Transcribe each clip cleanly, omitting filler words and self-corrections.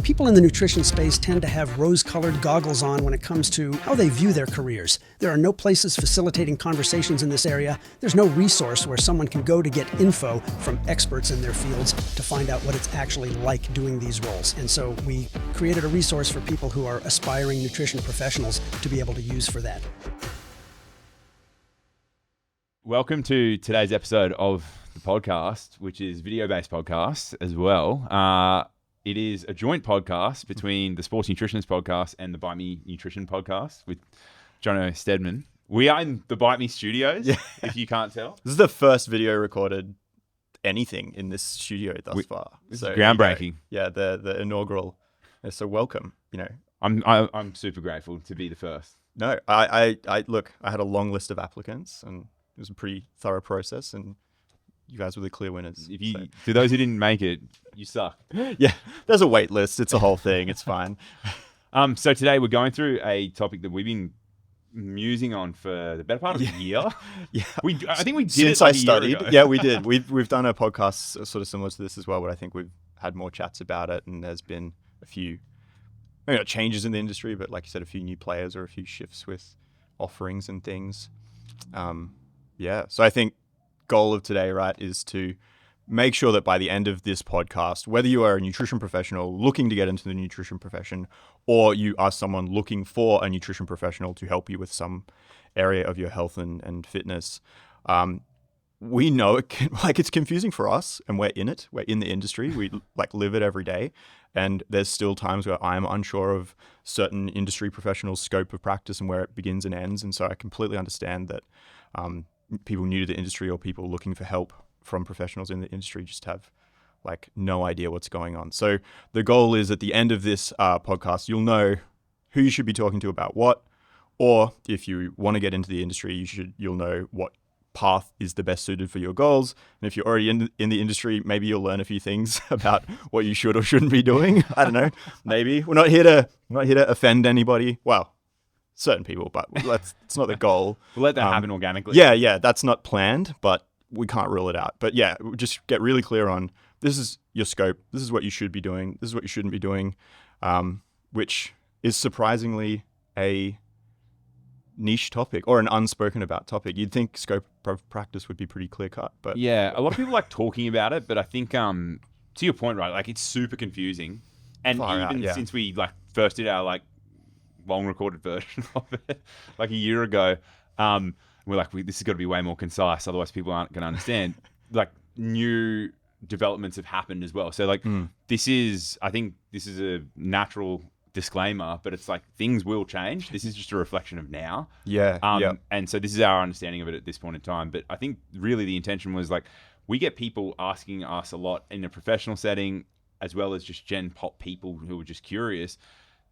People in the nutrition space tend to have rose-colored goggles on when it comes to how they view their careers. There are no places facilitating conversations in this area. There's no resource where someone can go to get info from experts in their fields to find out what it's actually like doing these roles. And so we created a resource for people who are aspiring nutrition professionals to be able to use for that. Welcome to today's episode of the podcast, which is video-based podcast as well. It is a joint podcast between the Sports Nutritionist podcast and the BiteMe Nutrition podcast with Jono Steedman. We are in the BiteMe studios, if you can't tell. This is the first video recorded anything in this studio thus far. This is groundbreaking. Yeah, the inaugural. So welcome. I'm super grateful to be the first. No, I look, I had a long list of applicants and it was a pretty thorough process, and you guys were the clear winners. To those who didn't make it, you suck. Yeah, there's a wait list. It's a whole thing. It's fine. So today we're going through a topic that we've been musing on for the better part of a year. Yeah, I think we did since it like I studied. A year ago. Yeah, we did. We've done a podcast sort of similar to this as well, but I think we've had more chats about it, and there's been a few maybe not changes in the industry, but like you said, a few new players or a few shifts with offerings and things. So I think goal of today, right, is to make sure that by the end of this podcast, whether you are a nutrition professional looking to get into the nutrition profession, or you are someone looking for a nutrition professional to help you with some area of your health and fitness, we know it's confusing for us, and we're in it. We're in the industry. We live it every day. And there's still times where I'm unsure of certain industry professionals' scope of practice and where it begins and ends. And so I completely understand that people new to the industry or people looking for help from professionals in the industry just have no idea what's going on. So the goal is at the end of this podcast, you'll know who you should be talking to about what, or if you want to get into the industry, you'll know what path is the best suited for your goals. And if you're already in the industry, maybe you'll learn a few things about what you should or shouldn't be doing. I don't know. Maybe we're not here to offend anybody. Well, certain people, but it's not the goal. We'll let that happen organically. Yeah, that's not planned, but we can't rule it out. But yeah, just get really clear on this is your scope. This is what you should be doing. This is what you shouldn't be doing, which is surprisingly a niche topic or an unspoken about topic. You'd think scope of practice would be pretty clear cut, but yeah, a lot of people like talking about it, but I think to your point, right, it's super confusing. And since we first did our long recorded version of it a year ago, we're this has got to be way more concise, otherwise people aren't going to understand. New developments have happened as well. So this is a natural disclaimer, but it's things will change. This is just a reflection of now. And so this is our understanding of it at this point in time. But I think really the intention was we get people asking us a lot in a professional setting, as well as just gen pop people who are just curious,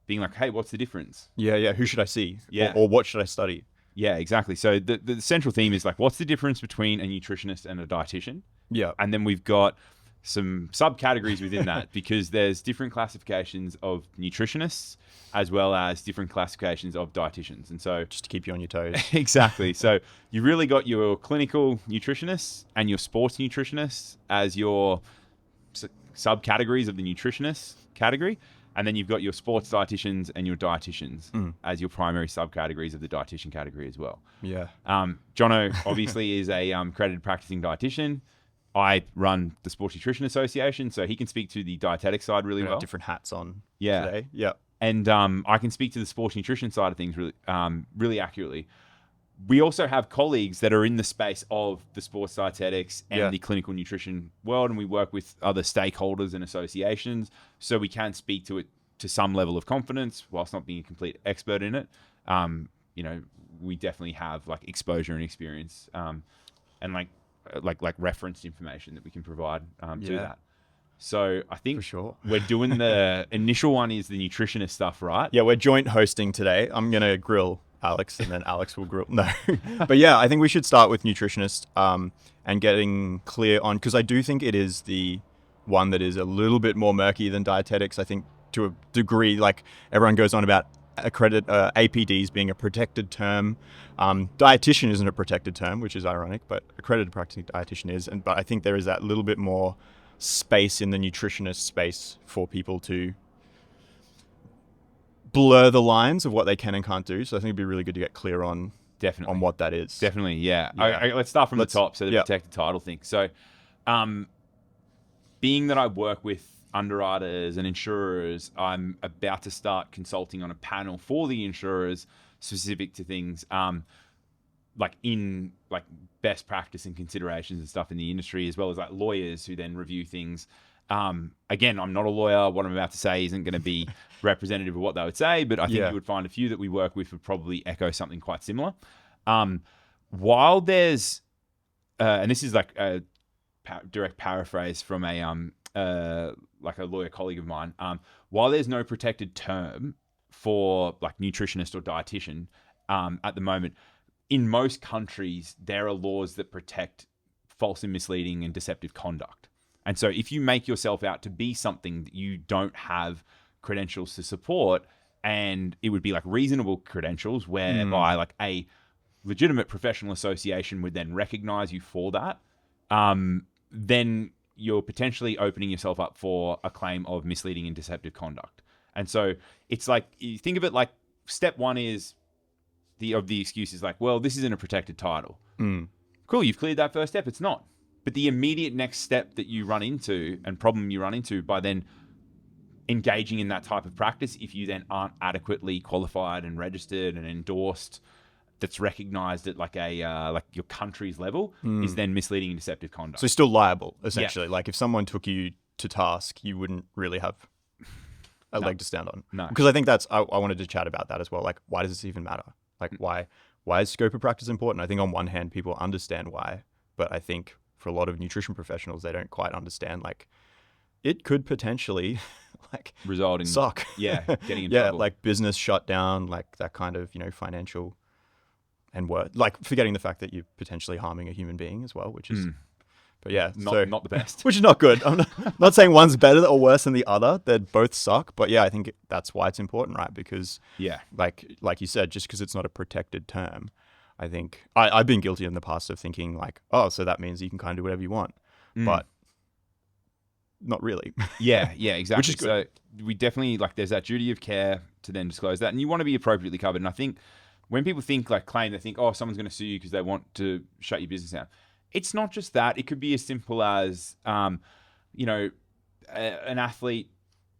being hey, what's the difference? Who should I see? Or what should I study? Yeah, exactly. So the central theme is what's the difference between a nutritionist and a dietitian? Yeah. And then we've got some subcategories within that, because there's different classifications of nutritionists as well as different classifications of dietitians. And so just to keep you on your toes. Exactly. So you really got your clinical nutritionists and your sports nutritionists as your subcategories of the nutritionist category. And then you've got your sports dietitians and your dietitians as your primary subcategories of the dietitian category as well. Yeah. Jono obviously is a accredited practicing dietitian. I run the Sports Nutrition Association, so he can speak to the dietetic side really well. Different hats on today. Yeah. And I can speak to the sports nutrition side of things really accurately. We also have colleagues that are in the space of the sports dietetics and the clinical nutrition world, and we work with other stakeholders and associations, so we can speak to it to some level of confidence whilst not being a complete expert in it. We definitely have exposure and experience, and referenced information that we can provide to that. So I think for sure we're doing the initial one is the nutritionist stuff, right? Yeah, we're joint hosting today. I'm going to grill Alex and then Alex will grill. No, but yeah, I think we should start with nutritionist and getting clear on, because I do think it is the one that is a little bit more murky than dietetics. I think to a degree, everyone goes on about APDs being a protected term. Dietitian isn't a protected term, which is ironic, but accredited practicing dietitian is. But I think there is that little bit more space in the nutritionist space for people to blur the lines of what they can and can't do. So I think it'd be really good to get clear on what that is. Definitely, yeah. Let's start from the top. So the protected title thing. So, being that I work with underwriters and insurers, I'm about to start consulting on a panel for the insurers specific to things like best practice and considerations and stuff in the industry, as well as like lawyers who then review things. Again, I'm not a lawyer. What I'm about to say isn't going to be representative of what they would say, but I think you would find a few that we work with would probably echo something quite similar. While there's, and this is like a direct paraphrase from a lawyer colleague of mine, while there's no protected term for like nutritionist or dietitian at the moment, in most countries, there are laws that protect false and misleading and deceptive conduct. And so if you make yourself out to be something that you don't have credentials to support, and it would be like reasonable credentials whereby like a legitimate professional association would then recognize you for that, then you're potentially opening yourself up for a claim of misleading and deceptive conduct. And so it's like, you think of it like step one is the excuse is like, well, this isn't a protected title. Cool, you've cleared that first step. It's not. But the immediate next step that you run into and problem you run into by then engaging in that type of practice, if you then aren't adequately qualified and registered and endorsed, that's recognized at like a like your country's level, is then misleading and deceptive conduct. So you're still liable, essentially. Like if someone took you to task, you wouldn't really have a leg to stand on. No. Because I think I wanted to chat about that as well. Like, why does this even matter? Like, why is scope of practice important? I think on one hand, people understand why, but I think for a lot of nutrition professionals, they don't quite understand, like, it could potentially like result in suck. Getting in trouble. Like business shut down, like that kind of, financial and like forgetting the fact that you're potentially harming a human being as well, which is, but not the best. Which is not good. I'm not saying one's better or worse than the other. They both suck. But I think that's why it's important, right? Because like you said, just because it's not a protected term, I think I've been guilty in the past of thinking like, oh, so that means you can kind of do whatever you want, but not really. Yeah, exactly. Which is good. So we definitely there's that duty of care to then disclose that, and you want to be appropriately covered. And I think when people think claim, they think, oh, someone's going to sue you because they want to shut your business down. It's not just that. It could be as simple as, an athlete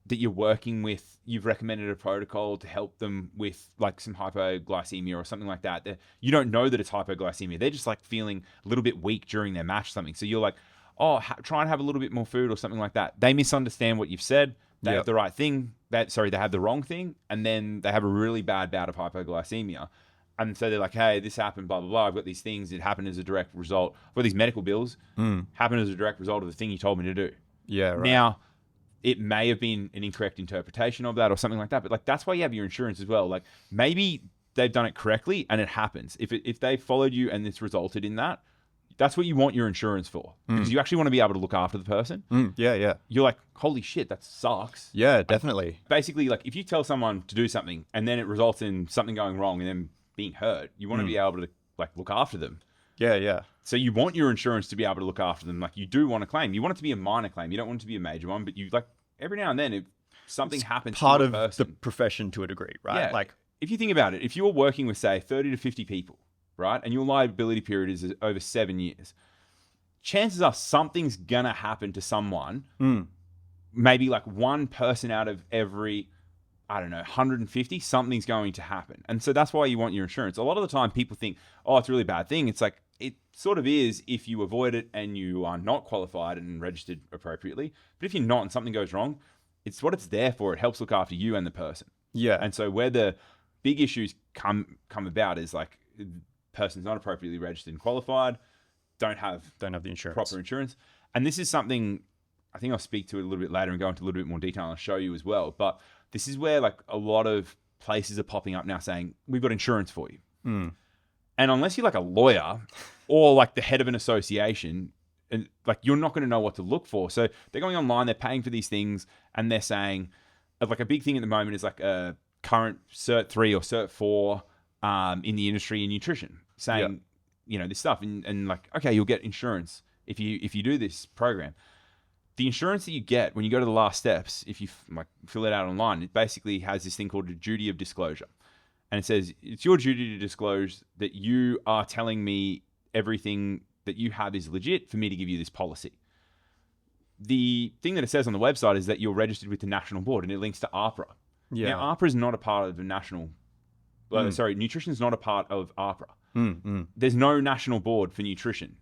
that you're working with, you've recommended a protocol to help them with some hypoglycemia or something like that. You don't know that it's hypoglycemia. They're just feeling a little bit weak during their match or something. So you're like, oh, try and have a little bit more food or something like that. They misunderstand what you've said. They have the right thing. They have the wrong thing. And then they have a really bad bout of hypoglycemia. And so they're like, hey, this happened, blah, blah, blah. I've got these things. It happened as a direct result. I've got these medical bills. Happened as a direct result of the thing you told me to do. Yeah, right. Now, it may have been an incorrect interpretation of that or something like that. But that's why you have your insurance as well. Maybe they've done it correctly and it happens. If they followed you and it's resulted in that, that's what you want your insurance for. Because you actually want to be able to look after the person. Yeah. You're like, holy shit, that sucks. Yeah, definitely. Basically, if you tell someone to do something and then it results in something going wrong and then being hurt, you want to be able to look after them. Yeah. So you want your insurance to be able to look after them. You do want a claim. You want it to be a minor claim. You don't want it to be a major one, but you every now and then if something happens part to a of person, the profession to a degree, right? Yeah, if you think about it, if you're working with say 30 to 50 people, right, and your liability period is over 7 years, chances are something's gonna happen to someone. Maybe one person out of every 150, something's going to happen. And so that's why you want your insurance. A lot of the time people think, oh, it's a really bad thing. It's it sort of is if you avoid it and you are not qualified and registered appropriately. But if you're not and something goes wrong, it's what it's there for. It helps look after you and the person. Yeah. And so where the big issues come about is the person's not appropriately registered and qualified, don't have the insurance, proper insurance. And this is something I think I'll speak to it a little bit later and go into a little bit more detail and I'll show you as well. But this is where a lot of places are popping up now saying, we've got insurance for you. And unless you're a lawyer or the head of an association, and you're not going to know what to look for. So they're going online, they're paying for these things, and they're saying, a big thing at the moment is a current Cert 3 or Cert 4 in the industry in nutrition, saying, this stuff. And okay, you'll get insurance if you do this program. the insurance that you get when you go to the last steps, if you fill it out online, it basically has this thing called a duty of disclosure. And it says, it's your duty to disclose that you are telling me everything that you have is legit for me to give you this policy. The thing that it says on the website is that you're registered with the national board, and it links to AHPRA. Yeah. Now, AHPRA is not a part of the national... nutrition is not a part of AHPRA. There's no national board for nutrition.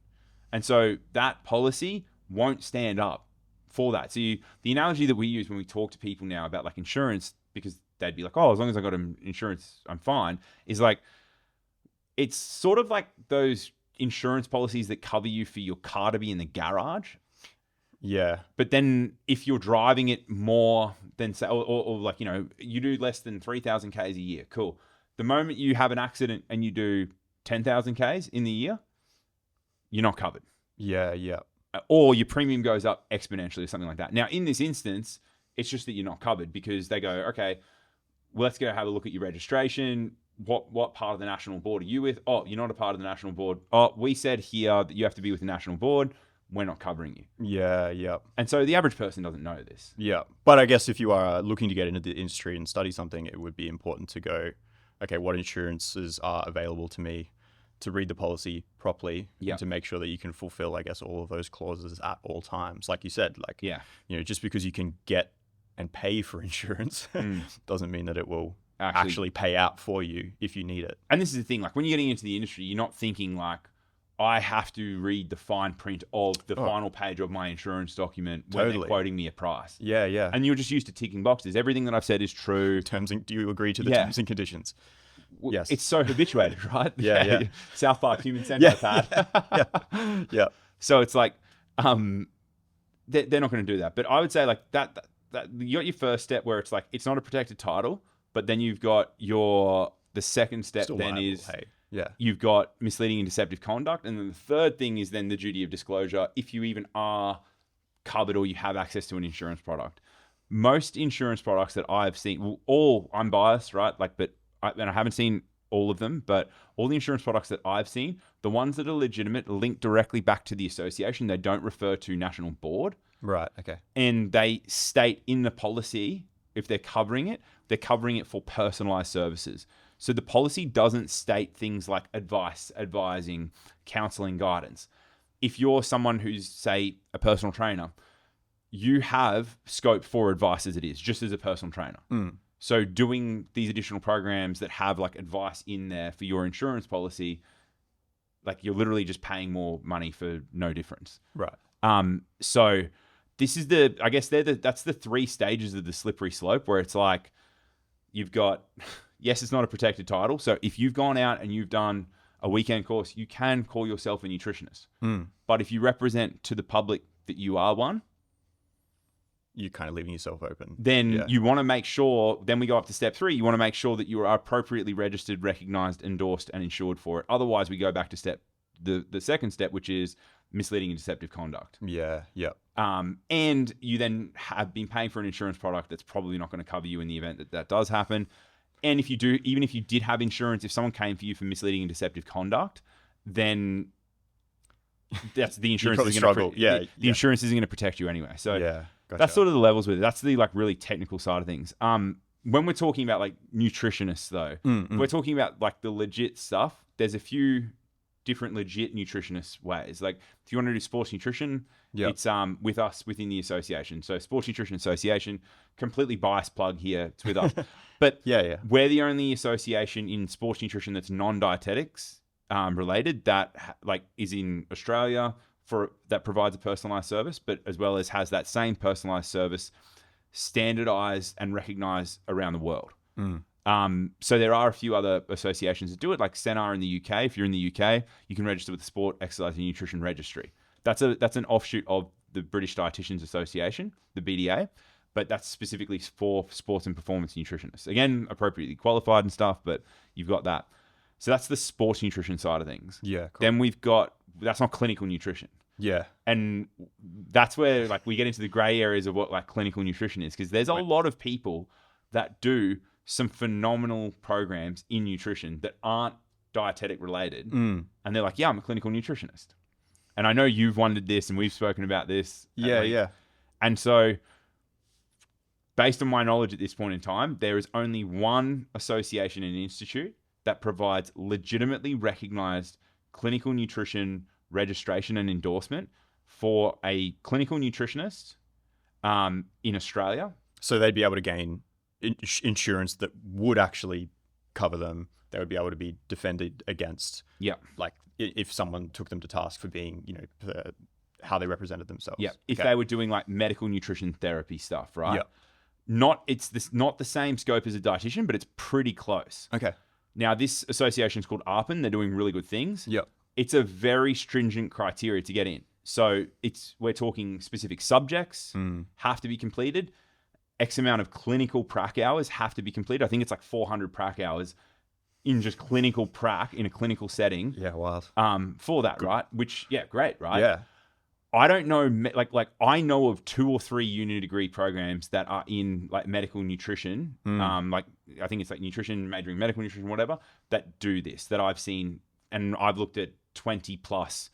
And so that policy won't stand up for that. So the analogy that we use when we talk to people now about like insurance, because they'd be like, oh, as long as I got insurance, I'm fine, is like, it's sort of like those insurance policies that cover you for your car to be in the garage. Yeah. But then if you're driving it more than, say, or like, you know, you do less than 3,000 Ks a year, cool. The moment you have an accident and you do 10,000 Ks in the year, you're not covered. Yeah, yeah. Or your premium goes up exponentially or something like that. Now, in this instance, it's just that you're not covered because they go, okay, well, let's go have a look at your registration. What part of the national board are you with? Oh, you're not a part of the national board. Oh, we said here that you have to be with the national board. We're not covering you. Yeah, yeah. And so the average person doesn't know this. Yeah. But I guess if you are looking to get into the industry and study something, it would be important to go, okay, what insurances are available to me, to read the policy properly, and to make sure that you can fulfill, I guess, all of those clauses at all times. Like you said, like, you know, just because you can get and pay for insurance doesn't mean that it will actually pay out for you if you need it. And this is the thing, like when you're getting into the industry, you're not thinking like, I have to read the fine print of the final page of my insurance document when they're quoting me a price. Yeah, yeah. And you're just used to ticking boxes. Everything that I've said is true. Do you agree to the terms and conditions? Yes. It's so habituated, right? Yeah. South Park Human Centipede pad. Yeah. So it's like, they're not going to do that. But I would say like that you got your first step where it's like, it's not a protected title, but then you've got the second step Still then liable, is... hey. Yeah. You've got misleading and deceptive conduct. And then the third thing is then the duty of disclosure if you even are covered or you have access to an insurance product. Most insurance products that I've seen, I'm biased, right? Like, I haven't seen all of them, but all the insurance products that I've seen, the ones that are legitimate link directly back to the association. They don't refer to national board. Right. Okay. And they state in the policy, if they're covering it for personalized services. So the policy doesn't state things like advice, advising, counseling, guidance. If you're someone who's, say, a personal trainer, you have scope for advice as it is, just as a personal trainer. So doing these additional programs that have like advice in there for your insurance policy, like you're literally just paying more money for no difference. Right. So this is that's the 3 stages of the slippery slope where it's like, you've got... Yes, it's not a protected title. So if you've gone out and you've done a weekend course, you can call yourself a nutritionist. But if you represent to the public that you are one, you're kind of leaving yourself open. Then you want to make sure, then we go up to step 3, you want to make sure that you are appropriately registered, recognized, endorsed, and insured for it. Otherwise, we go back to the second step, which is misleading and deceptive conduct. Yeah. And you then have been paying for an insurance product that's probably not going to cover you in the event that does happen. And if you do, even if you did have insurance, if someone came for you for misleading and deceptive conduct, then that's the insurance isn't going to the insurance isn't going to protect you anyway. So that's sort of the levels with it. That's the like really technical side of things. When we're talking about like nutritionists though, we're talking about like the legit stuff. There's a few different legit nutritionist ways. Like if you want to do sports nutrition, it's with us within the association. So Sports Nutrition Association, completely biased plug here. It's with us. But we're the only association in sports nutrition that's non-dietetics related that like is in Australia that provides a personalized service, but as well as has that same personalized service standardized and recognized around the world. So there are a few other associations that do it, like SNA in the UK. If you're in the UK, you can register with the Sport, Exercise and Nutrition Registry. That's an offshoot of the British Dietitians Association, the BDA, but that's specifically for sports and performance nutritionists. Again, appropriately qualified and stuff, but you've got that. So that's the sports nutrition side of things. Yeah. Cool. Then that's not clinical nutrition. Yeah. And that's where like we get into the gray areas of what like clinical nutrition is, because there's a lot of people that do some phenomenal programs in nutrition that aren't dietetic related. And they're like, yeah, I'm a clinical nutritionist. And I know you've wondered this and we've spoken about this. Yeah. And so, based on my knowledge at this point in time, there is only one association and institute that provides legitimately recognized clinical nutrition registration and endorsement for a clinical nutritionist in Australia. So they'd be able to gain insurance that would actually cover them. They would be able to be defended against, like if someone took them to task for being, how they represented themselves. Yeah, if they were doing like medical nutrition therapy stuff, right? Yeah. Not the same scope as a dietitian, but it's pretty close. Okay. Now, this association is called ARPAN. They're doing really good things. Yep. It's a very stringent criteria to get in. So we're talking specific subjects have to be completed. X amount of clinical prac hours have to be completed. I think it's like 400 prac hours in just clinical prac in a clinical setting. Yeah, wild. For that, right? Which, great, right? Yeah. I don't know, like I know of 2 or 3 uni degree programs that are in like medical nutrition. Like I think it's like nutrition, majoring medical nutrition, whatever, that do this, that I've seen. And I've looked at 20 plus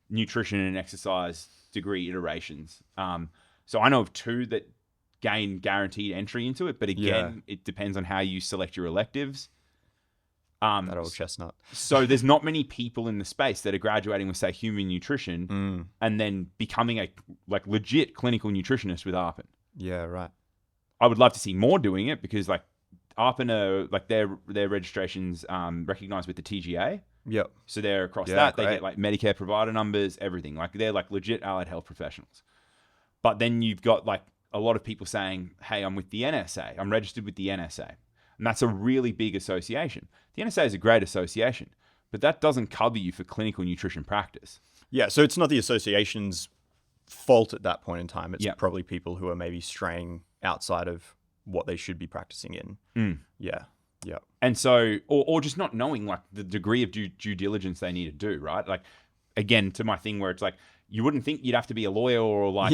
nutrition and exercise degree iterations. So I know of 2 that gain guaranteed entry into it. But again, it depends on how you select your electives. That old chestnut. So there's not many people in the space that are graduating with, say, human nutrition and then becoming a like legit clinical nutritionist with ARPAN. Yeah, right. I would love to see more doing it because like ARPAN are like their registrations recognized with the TGA. Yep. So they're across Yeah, that. great. They get like Medicare provider numbers, everything. Like they're like legit allied health professionals. But then you've got like a lot of people saying, hey, I'm with the NSA. I'm registered with the NSA. And that's a really big association. The NSA is a great association, but that doesn't cover you for clinical nutrition practice. Yeah, so it's not the association's fault at that point in time. It's Yeah. probably people who are maybe straying outside of what they should be practicing in. Yeah, yeah. And so, or just not knowing like the degree of due diligence they need to do, right? Like, again, to my thing where it's like, you wouldn't think you'd have to be a lawyer or like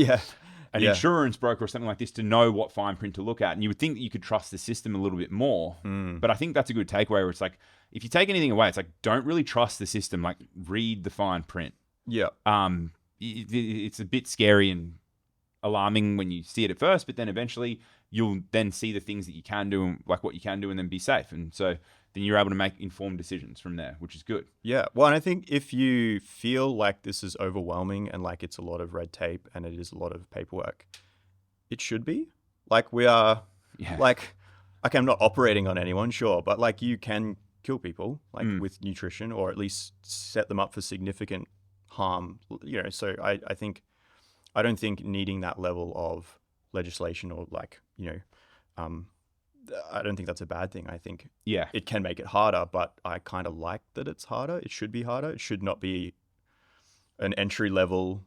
an insurance broker or something like this to know what fine print to look at. And you would think that you could trust the system a little bit more. But I think that's a good takeaway where it's like, if you take anything away, it's like, don't really trust the system. Like, read the fine print. Yeah. It's a bit scary and alarming when you see it at first, but then eventually you'll then see the things that you can do, like what you can do, and then be safe. And so then you're able to make informed decisions from there, which is good. Yeah. Well, and I think if you feel like this is overwhelming and like it's a lot of red tape and it is a lot of paperwork, it should be. Like we are, like, okay, I'm not operating on anyone, sure, but like you can kill people like with nutrition or at least set them up for significant harm, so I don't think needing that level of legislation or like, I don't think that's a bad thing. I think it can make it harder, but I kind of like that it's harder. It should be harder. It should not be an entry level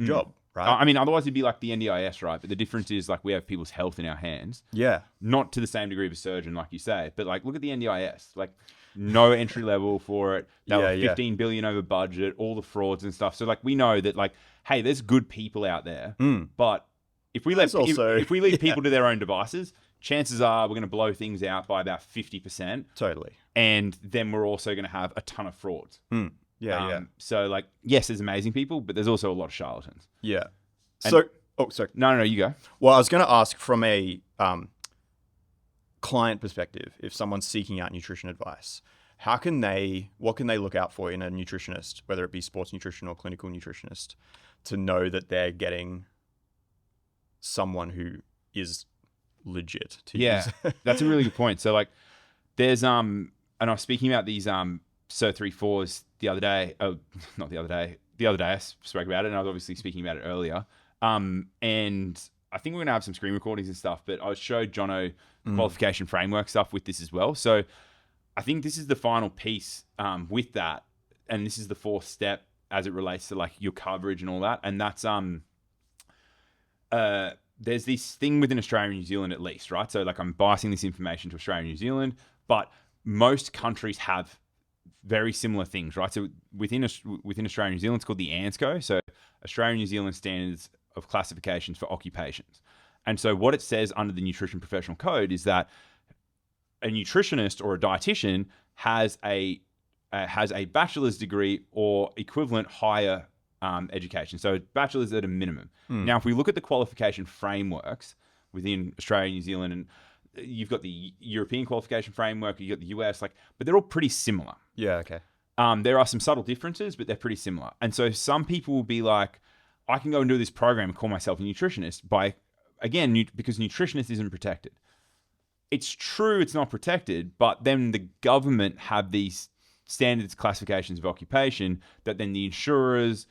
job, right? I mean, otherwise it'd be like the NDIS, right? But the difference is like we have people's health in our hands. Yeah. Not to the same degree of a surgeon, like you say, but like look at the NDIS, like no entry level for it. They were 15 billion over budget, all the frauds and stuff. So like we know that like, hey, there's good people out there, but if we if we leave people to their own devices, chances are we're going to blow things out by about 50%. Totally. And then we're also going to have a ton of frauds. Yeah. So like, yes, there's amazing people, but there's also a lot of charlatans. Yeah. And, sorry. No, you go. Well, I was going to ask from a client perspective, if someone's seeking out nutrition advice, what can they look out for in a nutritionist, whether it be sports nutrition or clinical nutritionist, to know that they're getting someone who is legit to use? That's a really good point. So like there's and I was speaking about these Cert 3-4s the other day. Oh, not the other day. The other day I spoke about it, and I was obviously speaking about it earlier. And I think we're gonna have some screen recordings and stuff, but I showed Jono qualification framework stuff with this as well. So I think this is the final piece with that, and this is the 4th step as it relates to like your coverage and all that. And that's there's this thing within Australia and New Zealand at least, right? So like I'm biasing this information to Australia and New Zealand, but most countries have very similar things, right? So within Australia and New Zealand, it's called the ANSCO, so Australia and New Zealand Standards of Classifications for Occupations. And so what it says under the Nutrition Professional Code is that a nutritionist or a dietitian has a bachelor's degree or equivalent higher education. So bachelor's at a minimum. Now, if we look at the qualification frameworks within Australia, New Zealand, and you've got the European qualification framework, you've got the US, but they're all pretty similar. Yeah, okay. There are some subtle differences, but they're pretty similar. And so some people will be like, I can go and do this program and call myself a nutritionist because nutritionist isn't protected. It's true it's not protected, but then the government have these standards classifications of occupation that then the insurers,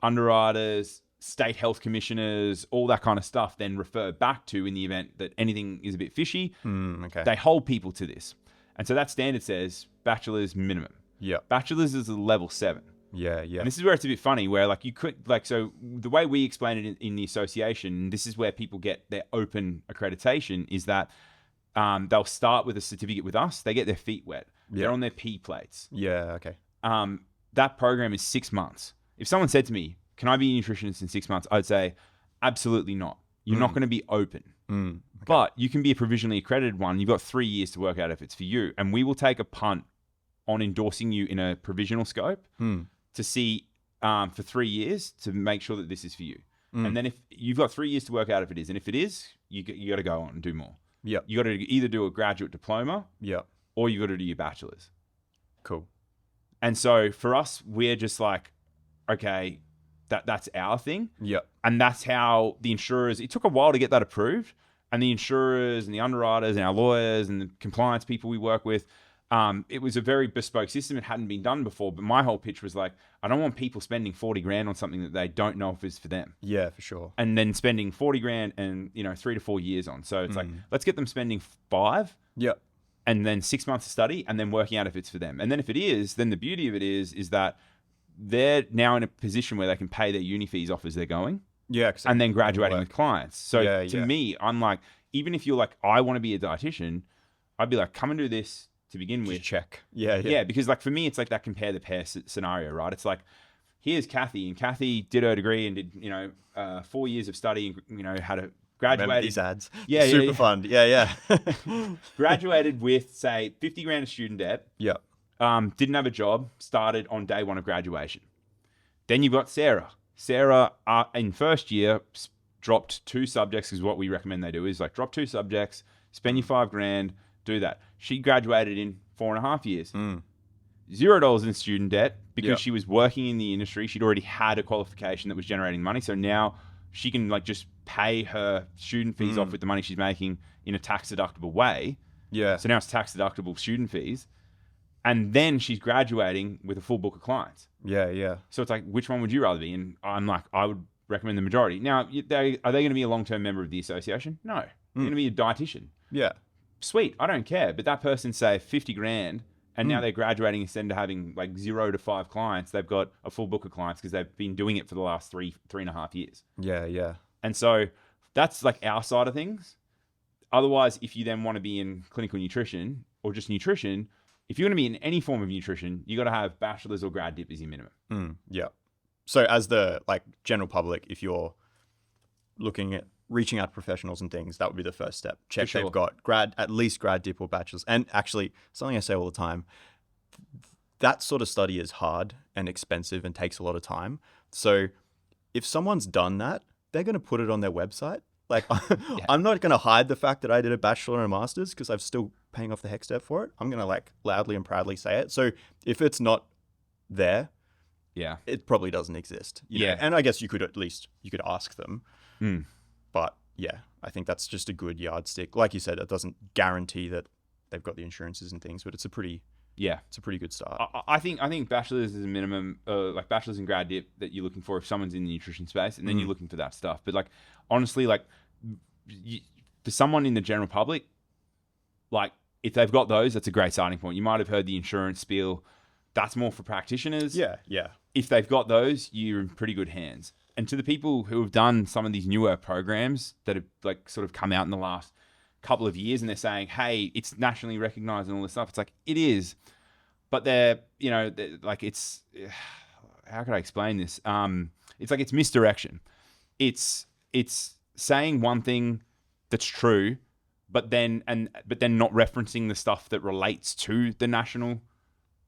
underwriters, state health commissioners, all that kind of stuff then refer back to in the event that anything is a bit fishy. Okay. They hold people to this. And so that standard says bachelor's minimum. Yeah. Bachelor's is a level 7. Yeah, yeah. And this is where it's a bit funny, where you could, so the way we explain it in the association, this is where people get their open accreditation, is that they'll start with a certificate with us. They get their feet wet. Yeah. They're on their P plates. Yeah, okay. That program is 6 months. If someone said to me, can I be a nutritionist in 6 months? I'd say, absolutely not. You're not going to be open. Okay. But you can be a provisionally accredited one. You've got 3 years to work out if it's for you. And we will take a punt on endorsing you in a provisional scope to see for 3 years to make sure that this is for you. And then if you've got 3 years to work out if it is, and if it is, you got to go on and do more. Yeah. You got to either do a graduate diploma, or you got to do your bachelor's. Cool. And so for us, we're just like, okay, that's our thing. Yeah. And that's how the insurers, it took a while to get that approved. And the insurers and the underwriters and our lawyers and the compliance people we work with, it was a very bespoke system. It hadn't been done before. But my whole pitch was like, I don't want people spending 40 grand on something that they don't know if is for them. Yeah, for sure. And then spending 40 grand and, 3 to 4 years on. So it's like, let's get them spending 5. Yeah. And then 6 months of study and then working out if it's for them. And then if it is, then the beauty of it is that they're now in a position where they can pay their uni fees off as they're going. Yeah. And then graduating with clients. So to me, I'm like, even if you're like, I want to be a dietitian, I'd be like, come and do this to begin with. Check. Yeah. Yeah. Because for me, it's like that compare the pair scenario, right? It's like, here's Kathy, and Kathy did her degree and did, 4 years of study and, had a graduated. Remember these ads. Yeah. Super fun. Yeah. Graduated with, say, 50 grand of student debt. Yeah. Didn't have a job, started on day one of graduation. Then you've got Sarah. Sarah, in first year, dropped 2 subjects, because what we recommend they do is drop 2 subjects, spend your 5 grand, do that. She graduated in 4.5 years. $0 in student debt because she was working in the industry. She'd already had a qualification that was generating money. So now she can just pay her student fees off with the money she's making in a tax deductible way. Yeah. So now it's tax deductible student fees. And then she's graduating with a full book of clients. Yeah. So it's like, which one would you rather be? And I'm like, I would recommend the majority. Now, are they going to be a long-term member of the association? No. They're going to be a dietitian. Yeah. Sweet. I don't care. But that person saved 50 grand and now they're graduating, instead of having 0 to 5 clients, they've got a full book of clients because they've been doing it for the last 3.5 years. Yeah. And so that's our side of things. Otherwise, if you then want to be in clinical nutrition or just nutrition, if you're going to be in any form of nutrition, you got to have bachelor's or grad dip as your minimum. Yeah. So as the general public, if you're looking at reaching out to professionals and things, that would be the first step. Check they've got at least grad dip or bachelor's. And actually, something I say all the time, that sort of study is hard and expensive and takes a lot of time. So if someone's done that, they're going to put it on their website. I'm not going to hide the fact that I did a bachelor and a master's because I'm still paying off the HEC step for it. I'm going to loudly and proudly say it. So if it's not there, it probably doesn't exist. You know? And I guess you could ask them. But yeah, I think that's just a good yardstick. Like you said, it doesn't guarantee that they've got the insurances and things, but it's a pretty good start. I think bachelor's is a minimum, bachelor's and grad dip that you're looking for if someone's in the nutrition space, and then you're looking for that stuff. But honestly, for someone in the general public, if they've got those, that's a great starting point. You might have heard the insurance spiel. That's more for practitioners. Yeah. If they've got those, you're in pretty good hands. And to the people who have done some of these newer programs that have sort of come out in the last couple of years, and they're saying, hey, it's nationally recognized and all this stuff. It's it is, but it's, how can I explain this? It's misdirection. It's saying one thing that's true, but then not referencing the stuff that relates to the national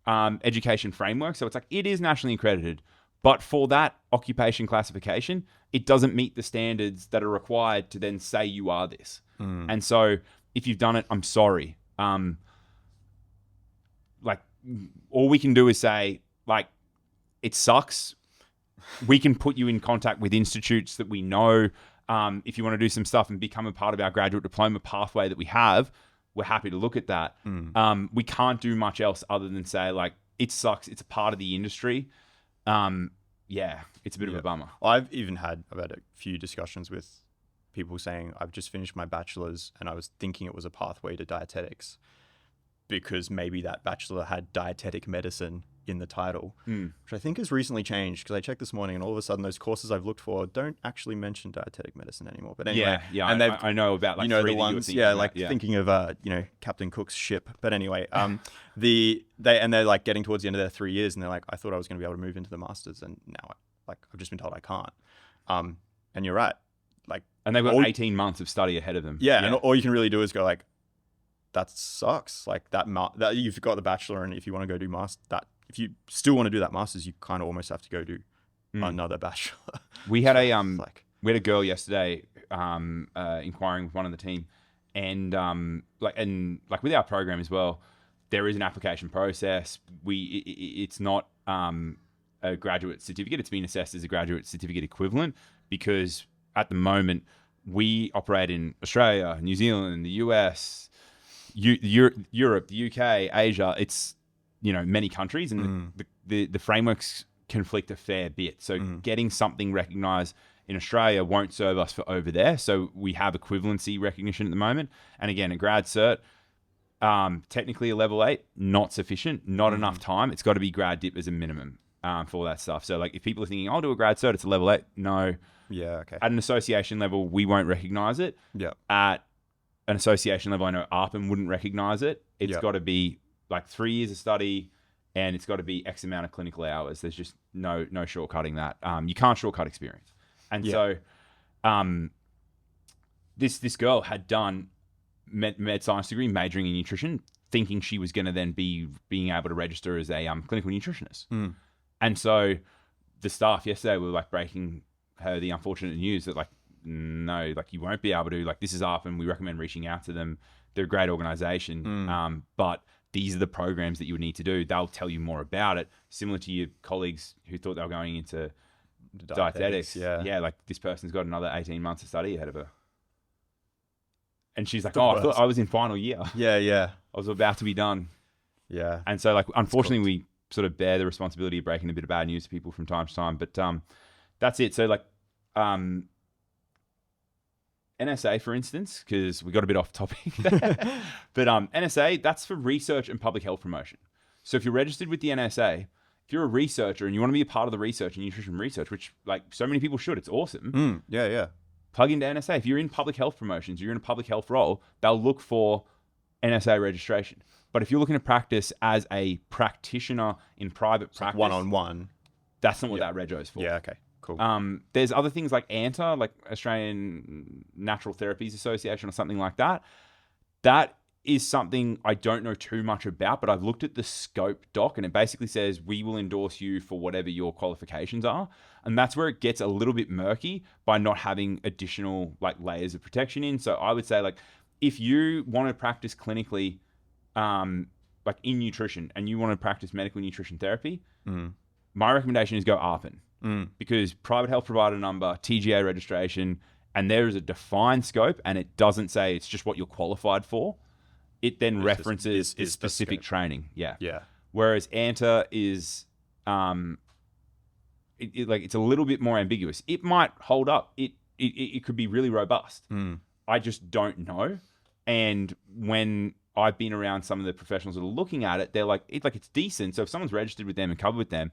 education framework. So it's it is nationally accredited, But for that occupation classification, it doesn't meet the standards that are required to then say you are this. And so if you've done it, I'm sorry. Like, all we can do is say, like, it sucks. We can put you in contact with institutes that we know. If you want to do some stuff and become a part of our graduate diploma pathway that we have, we're happy to look at that. We can't do much else other than say, like, it sucks. It's a part of the industry. Yeah, it's a bit of a bummer. I've had a few discussions with people saying, I've just finished my bachelor's and I was thinking it was a pathway to dietetics because maybe that bachelor had dietetic medicine in the title, which I think has recently changed because I checked this morning and all of a sudden those courses I've looked for don't actually mention dietetic medicine anymore. But anyway, and I know about, like, the ones, thinking of Captain Cook's ship. But anyway, they're like getting towards the end of their 3 years and they're like, I thought I was going to be able to move into the masters and now I've just been told I can't. And you're right, like, and they've got 18 months of study ahead of them. And all you can really do is go, like, that sucks. Like that you've got the bachelor, and if you want to go do if you still want to do that master's, you kind of almost have to go do another bachelor. We had a girl yesterday inquiring with one on the team, and with our program as well, there is an application process. It's not a graduate certificate. It's been assessed as a graduate certificate equivalent because at the moment we operate in Australia, New Zealand, the US, Europe, the UK, Asia. It's many countries, and the frameworks conflict a fair bit. So getting something recognised in Australia won't serve us for over there. So we have equivalency recognition at the moment. And again, a grad cert, technically a level 8, not sufficient, not enough time. It's got to be grad dip as a minimum for all that stuff. So like if people are thinking, I'll do a grad cert, it's a level 8. No. Yeah, okay. At an association level, we won't recognise it. Yeah. At an association level, I know ARPM wouldn't recognise it. It's got to be like 3 years of study, and it's got to be X amount of clinical hours. There's just no shortcutting that. You can't shortcut experience. And so this girl had done med science degree, majoring in nutrition, thinking she was going to then be being able to register as a clinical nutritionist. And so the staff yesterday were like breaking her the unfortunate news that, like, no, like, you won't be able to, like, this is up and we recommend reaching out to them. They're a great organization. But these are the programs that you would need to do. They'll tell you more about it, similar to your colleagues who thought they were going into dietetics. Yeah, like, this person's got another 18 months of study ahead of her. And she's like, I thought I was in final year. Yeah. I was about to be done. Yeah. And so, like, unfortunately, we sort of bear the responsibility of breaking a bit of bad news to people from time to time. But that's it. So, like, NSA, for instance, because we got a bit off topic there. But NSA, that's for research and public health promotion. So if you're registered with the NSA, if you're a researcher and you want to be a part of the research and nutrition research, which, like, so many people should, it's awesome. Yeah. Plug into NSA. If you're in public health promotions, you're in a public health role, they'll look for NSA registration. But if you're looking to practice as a practitioner in private practice, one-on-one, that's not what that rego is for. Yeah, okay. Cool. There's other things like ANTA, like Australian Natural Therapies Association or something like that. That is something I don't know too much about, but I've looked at the scope doc and it basically says we will endorse you for whatever your qualifications are. And that's where it gets a little bit murky by not having additional, like, layers of protection in. So I would say, like, if you want to practice clinically, like in nutrition, and you want to practice medical nutrition therapy, my recommendation is go ARPN. Because private health provider number, TGA registration, and there is a defined scope, and it doesn't say it's just what you're qualified for. It then references the specific training. Yeah. Whereas ANTA is, it's a little bit more ambiguous. It might hold up. It could be really robust. I just don't know. And when I've been around some of the professionals that are looking at it, they're like, it's decent. So if someone's registered with them and covered with them,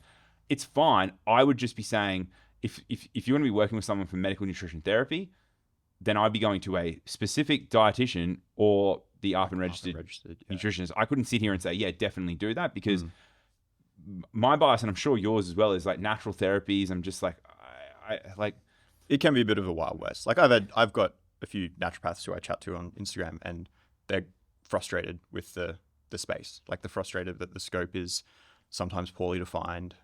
it's fine. I would just be saying, if you want to be working with someone for medical nutrition therapy, then I'd be going to a specific dietitian or the ARPN registered nutritionist. I couldn't sit here and say, yeah, definitely do that, because my bias, and I'm sure yours as well, is like natural therapies. I'm just like, I like, it can be a bit of a Wild West. Like I've got a few naturopaths who I chat to on Instagram, and they're frustrated with the space. Like, they're frustrated that the scope is sometimes poorly defined.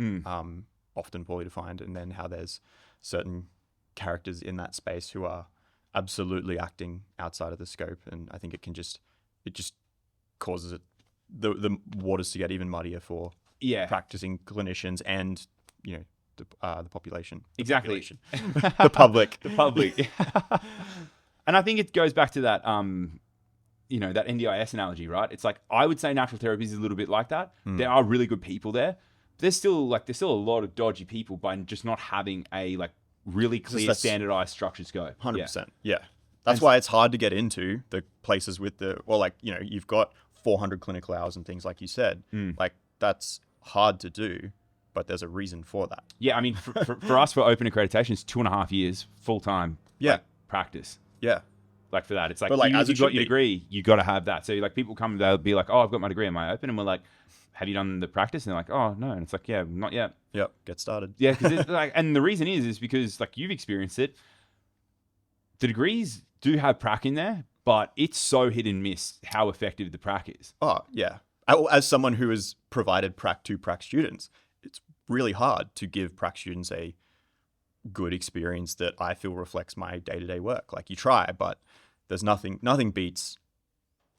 often poorly defined, and then how there's certain characters in that space who are absolutely acting outside of the scope. And I think it just causes the waters to get even muddier for practicing clinicians and, you know, the population. Exactly. The public. The public. And I think it goes back to that, you know, that NDIS analogy, right? It's like, I would say natural therapy is a little bit like that. There are really good people there. There's still a lot of dodgy people by just not having a like really clear, standardized structured scope. 100%. Yeah. That's why it's hard to get into the places with you've got 400 clinical hours and things like you said. Like, that's hard to do, but there's a reason for that. Yeah. I mean, for us, for open accreditation, it's 2.5 years full-time practice. Yeah. Like, for that, it's like, but like, as you got your degree, you got to have that. So like, people come, they'll be like, oh, I've got my degree, am I open? And we're like, have you done the practice? And they're like, oh, no. And it's like, yeah, not yet. Yep. Get started. Yeah. Because it's like, and the reason is because like, you've experienced it. The degrees do have prac in there, but it's so hit and miss how effective the prac is. Oh, yeah. As someone who has provided prac to prac students, it's really hard to give prac students a good experience that I feel reflects my day-to-day work. Like, you try, but there's nothing beats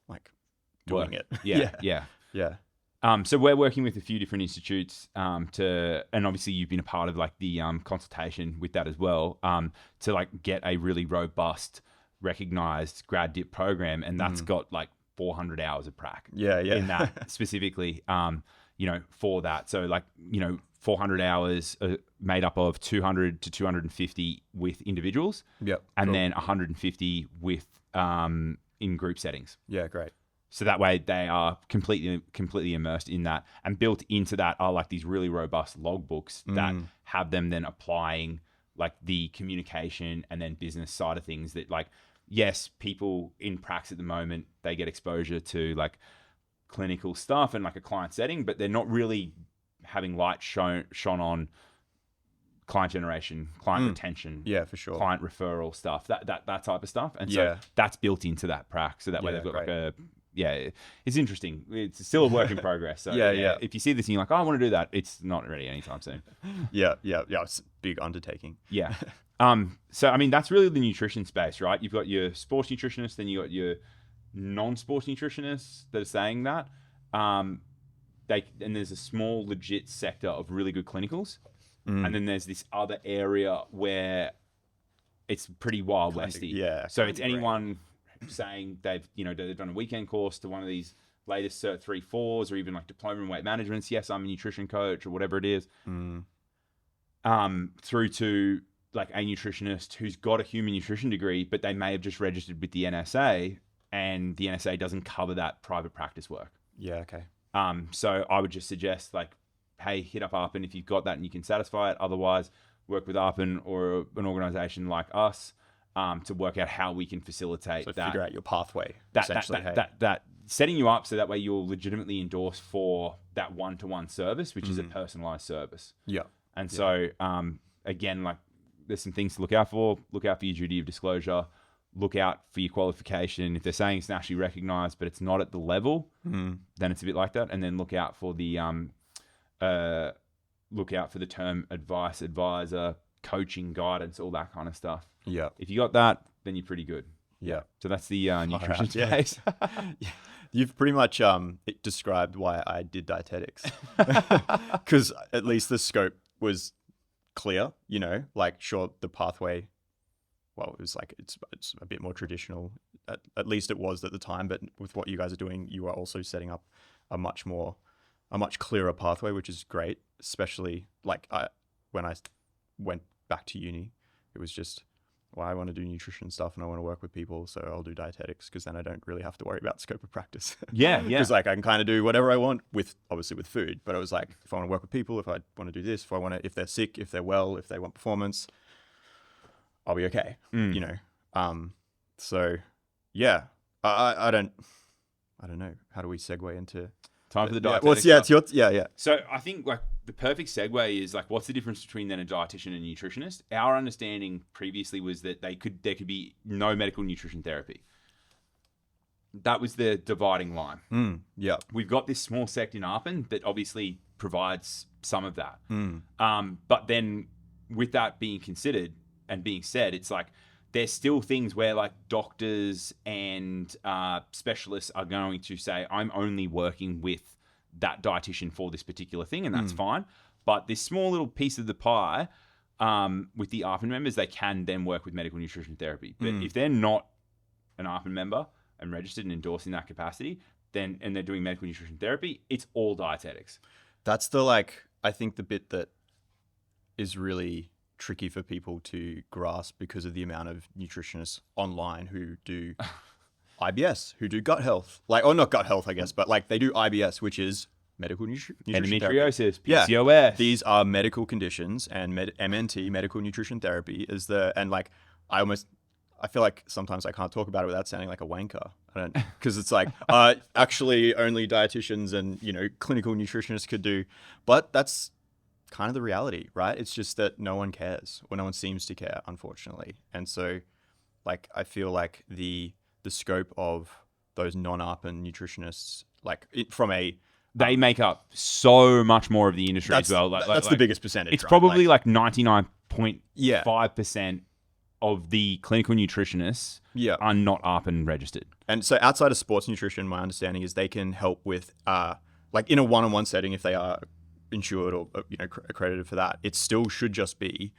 like doing it. Yeah. So we're working with a few different institutes and obviously you've been a part of like the consultation with that as well, to like get a really robust, recognized grad dip program, and that's got like 400 hours of prac. In that specifically, you know, for that. So like, you know, 400 hours made up of 200 to 250 with individuals. And then 150 with in group settings. Yeah, great. So that way they are completely immersed in that, and built into that are like these really robust logbooks that have them then applying like the communication and then business side of things that, like, yes, people in pracs at the moment, they get exposure to like clinical stuff and like a client setting, but they're not really having light shone on client generation, client retention, for sure, client referral stuff, that type of stuff. And so that's built into that prac. So that way they've got like a, it's interesting. It's still a work in progress. So if you see this and you're like, oh, I want to do that, it's not ready anytime soon. It's a big undertaking. So I mean, that's really the nutrition space, right? You've got your sports nutritionists, then you got your non-sports nutritionists that are saying that. And there's a small legit sector of really good clinicals. And then there's this other area where it's pretty wild westy. So it's anyone saying they've done a weekend course to one of these latest Cert 3-4s, or even like diploma in weight management. Yes, I'm a nutrition coach or whatever it is. Through to like a nutritionist who's got a human nutrition degree, but they may have just registered with the NSA, and the NSA doesn't cover that private practice work. So I would just suggest, like, hey, hit up Arpin if you've got that and you can satisfy it. Otherwise, work with Arpin or an organization like us to work out how we can facilitate that. Figure out your pathway, essentially. That setting you up so that way you'll legitimately endorse for that one-to-one service, which is a personalized service. And so, again, like, there's some things to look out for. Look out for your duty of disclosure. Look out for your qualification. If they're saying it's nationally recognized, but it's not at the level, then it's a bit like that. And then look out for the term advice, advisor, coaching, guidance, all that kind of stuff. If you got that, then you're pretty good. So that's the nutrition space. You've pretty much described why I did dietetics, because at least the scope was clear. You know, like, sure, the pathway, well, it was like it's a bit more traditional. At least it was at the time. But with what you guys are doing, you are also setting up a much clearer pathway, which is great. Especially like when I went back to uni, it was just, well, I want to do nutrition stuff and I want to work with people, so I'll do dietetics, because then I don't really have to worry about scope of practice. Because like, I can kind of do whatever I want obviously with food, but it was like, if I want to work with people, if I want to do this, if they're sick, if they're well, if they want performance, I'll be okay. You know. So yeah, I don't know. How do we segue into time for the dietetics? So I think like the perfect segue is like, what's the difference between then a dietitian and a nutritionist? Our understanding previously was that there could be no medical nutrition therapy. that was the dividing line. Yeah. We've got this small sect in Arpen that obviously provides some of that. But then with that being considered and being said, it's like there's still things where like doctors and specialists are going to say, I'm only working with that dietitian for this particular thing, and that's fine. But this small little piece of the pie with the ARPAN members, they can then work with medical nutrition therapy. But if they're not an ARPAN member and registered and endorsed in that capacity, then and they're doing medical nutrition therapy, it's all dietetics. That's I think the bit that is really tricky for people to grasp because of the amount of nutritionists online who do IBS, who do gut health, or not gut health, I guess, but like they do IBS, which is medical nutrition endometriosis, therapy. PCOS. Yeah, these are medical conditions, and MNT, medical nutrition therapy, is I feel like sometimes I can't talk about it without sounding like a wanker. Because it's like, actually only dietitians and, clinical nutritionists could do. But that's kind of the reality, right? It's just that no one cares, or no one seems to care, unfortunately. And so, I feel like the scope of those non-ARPAN nutritionists, they make up so much more of the industry as well. That's the biggest percentage. It's probably 99.5% of the clinical nutritionists are not ARPAN registered. And so outside of sports nutrition, my understanding is they can help with, in a one-on-one setting, if they are insured or accredited for that, it still should just be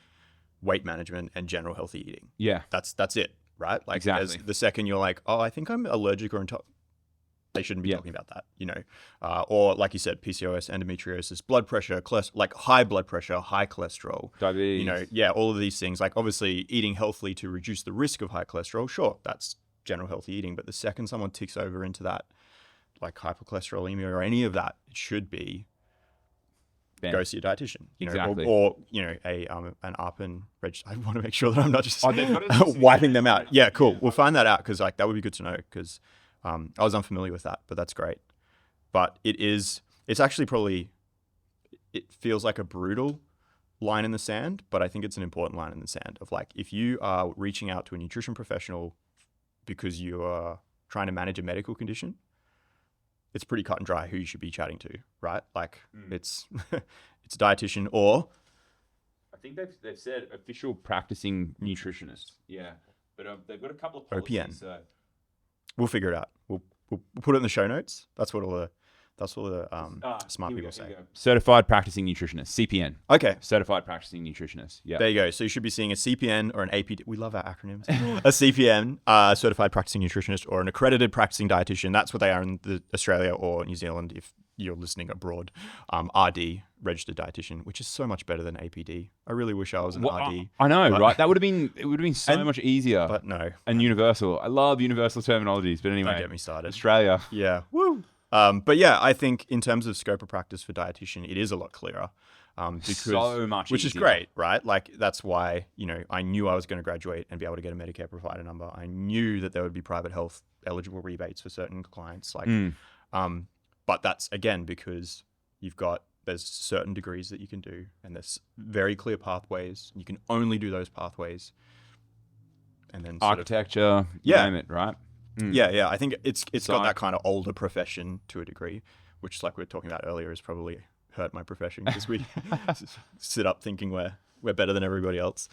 weight management and general healthy eating. Yeah. That's it, right? Exactly. The second you're like, I think I'm allergic or intolerant, they shouldn't be talking about that, or like you said, PCOS, endometriosis, blood pressure, high blood pressure, high cholesterol, diabetes, all of these things. Obviously eating healthily to reduce the risk of high cholesterol, sure, that's general healthy eating. But the second someone ticks over into that, hypercholesterolemia or any of that, it should be go see a dietitian, exactly. or an ARPAN register. I want to make sure that I'm not just wiping them out. Yeah, cool. We'll find that out because that would be good to know because. I was unfamiliar with that, but that's great. But it's actually probably, it feels like a brutal line in the sand, but I think it's an important line in the sand of if you are reaching out to a nutrition professional because you are trying to manage a medical condition, it's pretty cut and dry who you should be chatting to, right? It's a dietitian or... I think they've said official practicing nutritionist. Yeah. But they've got a couple of policies, OPN. So... We'll figure it out. We'll put it in the show notes. That's what all the smart people say. Certified practicing nutritionist, CPN. Okay. Certified practicing nutritionist. Yeah. There you go. So you should be seeing a CPN or an APD. We love our acronyms. A CPN, certified practicing nutritionist, or an accredited practicing dietitian. That's what they are in Australia or New Zealand if you're listening abroad. RD, registered dietitian, which is so much better than APD. I really wish I was an RD. I know, right? It would have been so much easier. But no. And universal. I love universal terminologies, but anyway. Don't get me started. Australia. Yeah. Woo. But yeah, I think in terms of scope of practice for dietitian, it is a lot clearer. Because, so much which easier. is great, right? That's why, I knew I was going to graduate and be able to get a Medicare provider number. I knew that there would be private health eligible rebates for certain clients. But that's, again, because there's certain degrees that you can do, and there's very clear pathways. You can only do those pathways. And then architecture, name it, right? Yeah. I think it's got that kind of older profession to a degree, which, like we were talking about earlier, has probably hurt my profession because we sit up thinking we're better than everybody else,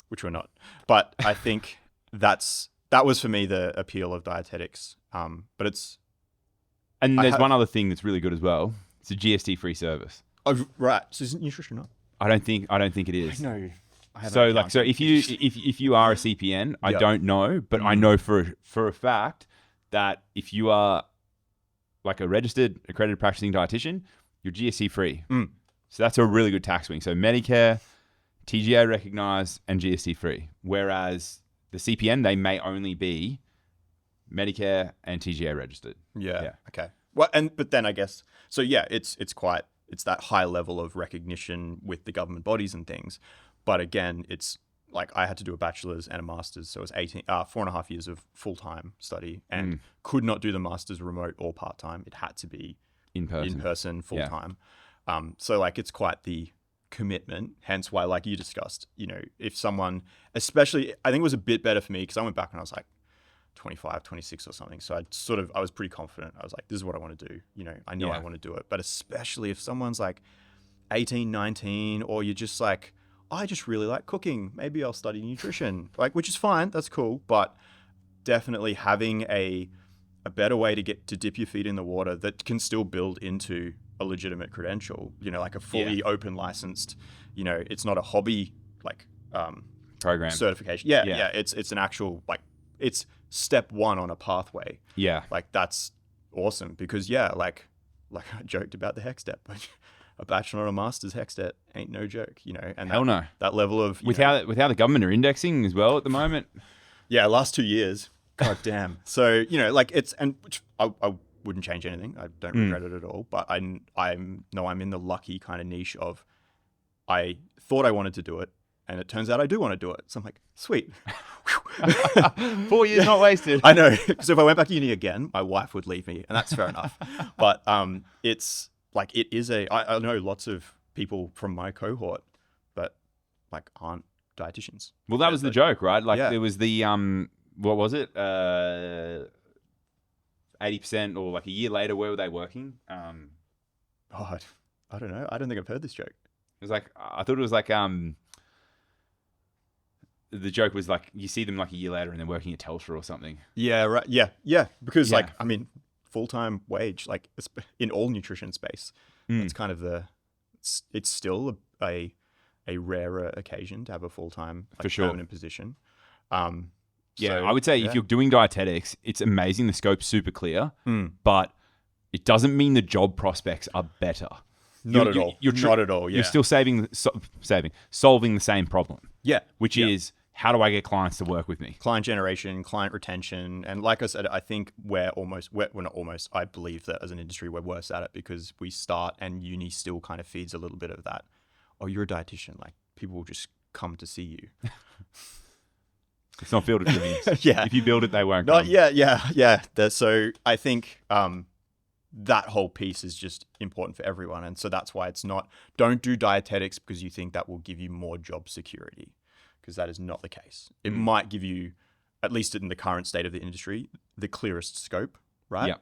which we're not. But I think that was for me the appeal of dietetics. But it's... And there's one other thing that's really good as well. It's a GST-free service. Oh, right. So isn't nutrition not? I don't think it is. No. So if you are a CPN, I don't know, but I know for a fact that if you are a registered accredited practicing dietitian, you're GST free. So that's a really good tax swing. So Medicare, TGA recognized, and GST free. Whereas the CPN, they may only be Medicare and TGA registered. Yeah. Okay. Well, but then I guess so. Yeah, it's that high level of recognition with the government bodies and things. But again, it's I had to do a bachelor's and a master's, so it was 4.5 years of full-time study, and could not do the master's remote or part-time. It had to be in person, full-time. Yeah. So it's quite the commitment. Hence why, like you discussed, if someone, especially, I think it was a bit better for me because I went back and I was like, 25, 26 or something. So I was pretty confident. I was like, this is what I want to do. You know, I know I want to do it. But especially if someone's like 18, 19, or you're just like, I just really like cooking. Maybe I'll study nutrition, like, which is fine. That's cool. But definitely having a better way to get to dip your feet in the water that can still build into a legitimate credential, you know, like a fully open licensed, you know, it's not a hobby like program certification. Yeah. It's an actual, like, it's step one on a pathway. Yeah. Like, that's awesome because like I joked about the HEC step, but a bachelor and a master's HEC step ain't no joke, you know, and no. That level of, with how the government are indexing as well at the moment. Yeah. Last 2 years. God damn. So, you know, like which I wouldn't change anything. I don't regret it at all. But I'm in the lucky kind of niche of I thought I wanted to do it, and it turns out I do want to do it. So I'm like, sweet. 4 years not wasted. I know. So if I went back to uni again, my wife would leave me, and that's fair enough. But it's like I know lots of people from my cohort that like aren't dietitians. Well, that was the joke, right? Like there was the what was it? 80%, or like a year later, where were they working? I don't know. I don't think I've heard this joke. It was like, I thought it was like the joke was like you see them like a year later and they're working at Telstra or something. Yeah, right. Yeah. Because like, I mean, full-time wage, like in all nutrition space, it's kind of it's still a rarer occasion to have a full-time like, for sure permanent position. So, I would say if you're doing dietetics, it's amazing. The scope's super clear, but it doesn't mean the job prospects are better. Not at all. Not at all. Yeah. You're still solving the same problem. Yeah. Which is, how do I get clients to work with me? Client generation, client retention. And like I said, I think we're not almost, I believe that as an industry, we're worse at it because we start and uni still kind of feeds a little bit of that. Oh, you're a dietitian. Like, people will just come to see you. It's not fielded for me. Yeah. If you build it, they won't come. Yeah. So I think that whole piece is just important for everyone. And so that's why don't do dietetics because you think that will give you more job security, because that is not the case. It might give you, at least in the current state of the industry, the clearest scope, right?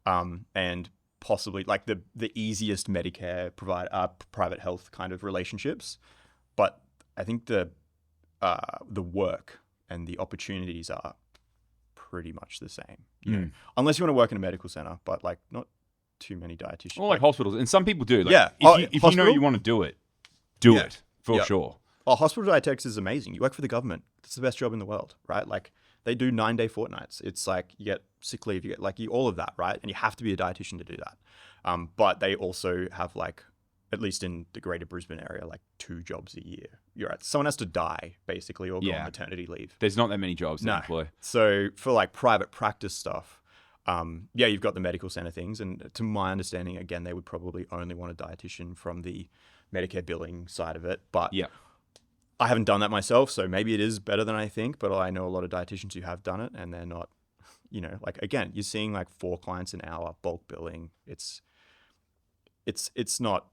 Yeah. And possibly like the easiest Medicare private health kind of relationships. But I think the work and the opportunities are pretty much the same, you know? Unless you want to work in a medical center, but like not too many dietitians. Or like hospitals, and some people do. Like, yeah, if you know you want to do it, do it for sure. Oh, hospital dietetics is amazing. You work for the government. It's the best job in the world, right? Like they do 9-day fortnights. It's like you get sick leave, you get like all of that, right? And you have to be a dietitian to do that. But they also have like, at least in the greater Brisbane area, like 2 jobs a year. You're right. Someone has to die basically or go on maternity leave. There's not that many jobs to employ. So for like private practice stuff, you've got the medical center things. And to my understanding, again, they would probably only want a dietitian from the Medicare billing side of it. But I haven't done that myself. So maybe it is better than I think. But I know a lot of dietitians who have done it and they're not, you know, like, again, you're seeing like 4 clients an hour, bulk billing. It's not.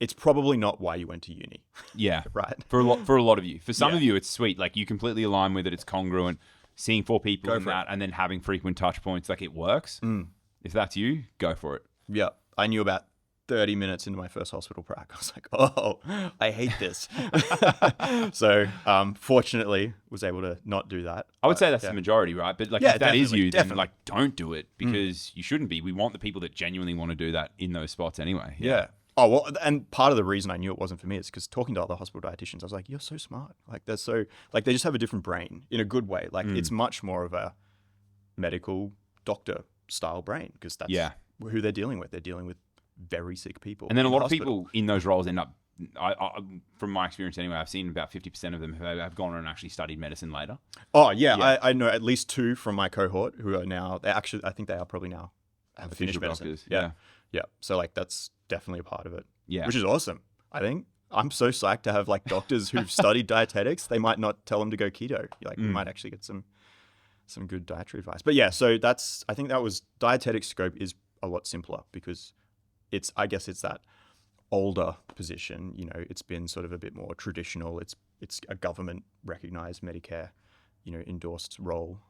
It's probably not why you went to uni. Yeah. Right. For a lot of you. For some of you, it's sweet. Like you completely align with it. It's congruent. Seeing 4 people in that and then having frequent touch points, like it works. If that's you, go for it. Yeah. I knew about 30 minutes into my first hospital prac. I was like, oh, I hate this. So fortunately, was able to not do that. I would say that's the majority, right? But like if that is you, then like don't do it because you shouldn't be. We want the people that genuinely want to do that in those spots anyway. Yeah. Oh, well, and part of the reason I knew it wasn't for me is because talking to other hospital dietitians, I was like, you're so smart. Like, they're so, like, they just have a different brain in a good way. Like, it's much more of a medical doctor style brain because that's who they're dealing with. They're dealing with very sick people. And then a lot of people in those roles end up, from my experience anyway, I've seen about 50% of them have gone on and actually studied medicine later. Oh, yeah. I know at least 2 from my cohort who are now, I think they are probably now have finished medicine. Doctors. Yeah. So like that's definitely a part of it. Yeah. Which is awesome. I think I'm so psyched to have like doctors who've studied dietetics. They might not tell them to go keto. Like we might actually get some good dietary advice. But yeah, so I think that was dietetic scope is a lot simpler because I guess it's that older position, you know, it's been sort of a bit more traditional. It's a government recognized Medicare, endorsed role.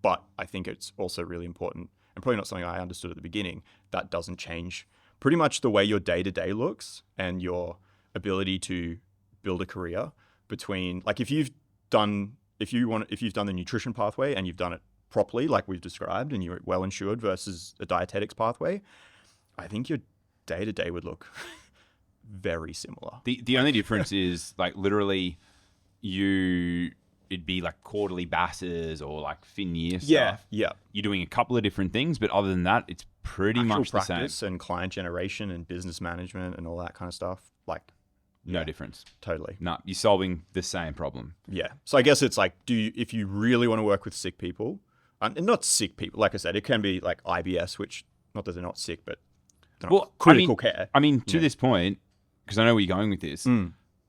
But I think it's also really important, and probably not something I understood at the beginning, that doesn't change pretty much the way your day-to-day looks and your ability to build a career between, like, if you've done the nutrition pathway and you've done it properly, like we've described, and you're well insured versus a dietetics pathway, I think your day-to-day would look very similar. The only difference is, like, literally it'd be like quarterly basses or like fin year stuff. Yeah. You're doing a couple of different things, but other than that, it's pretty much the same. Practice and client generation and business management and all that kind of stuff. Like, no difference. Totally. No, you're solving the same problem. Yeah. So I guess it's like, if you really want to work with sick people, and not sick people, like I said, it can be like IBS, which, not that they're not sick, but they're not critical care. I mean, to this point, because I know where you're going with this,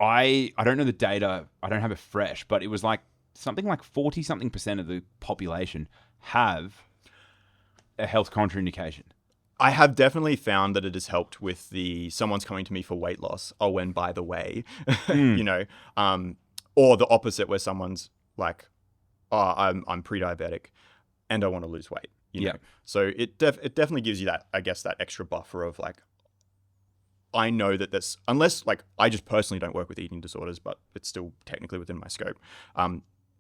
I don't know the data, I don't have it fresh, but it was like something like 40-something% of the population have a health contraindication. I have definitely found that it has helped with someone's coming to me for weight loss. Oh, and by the way, or the opposite, where someone's like, oh, I'm pre-diabetic and I want to lose weight. You know? So it definitely gives you that, I guess, that extra buffer of like, I know that this, unless, like, I just personally don't work with eating disorders, but it's still technically within my scope.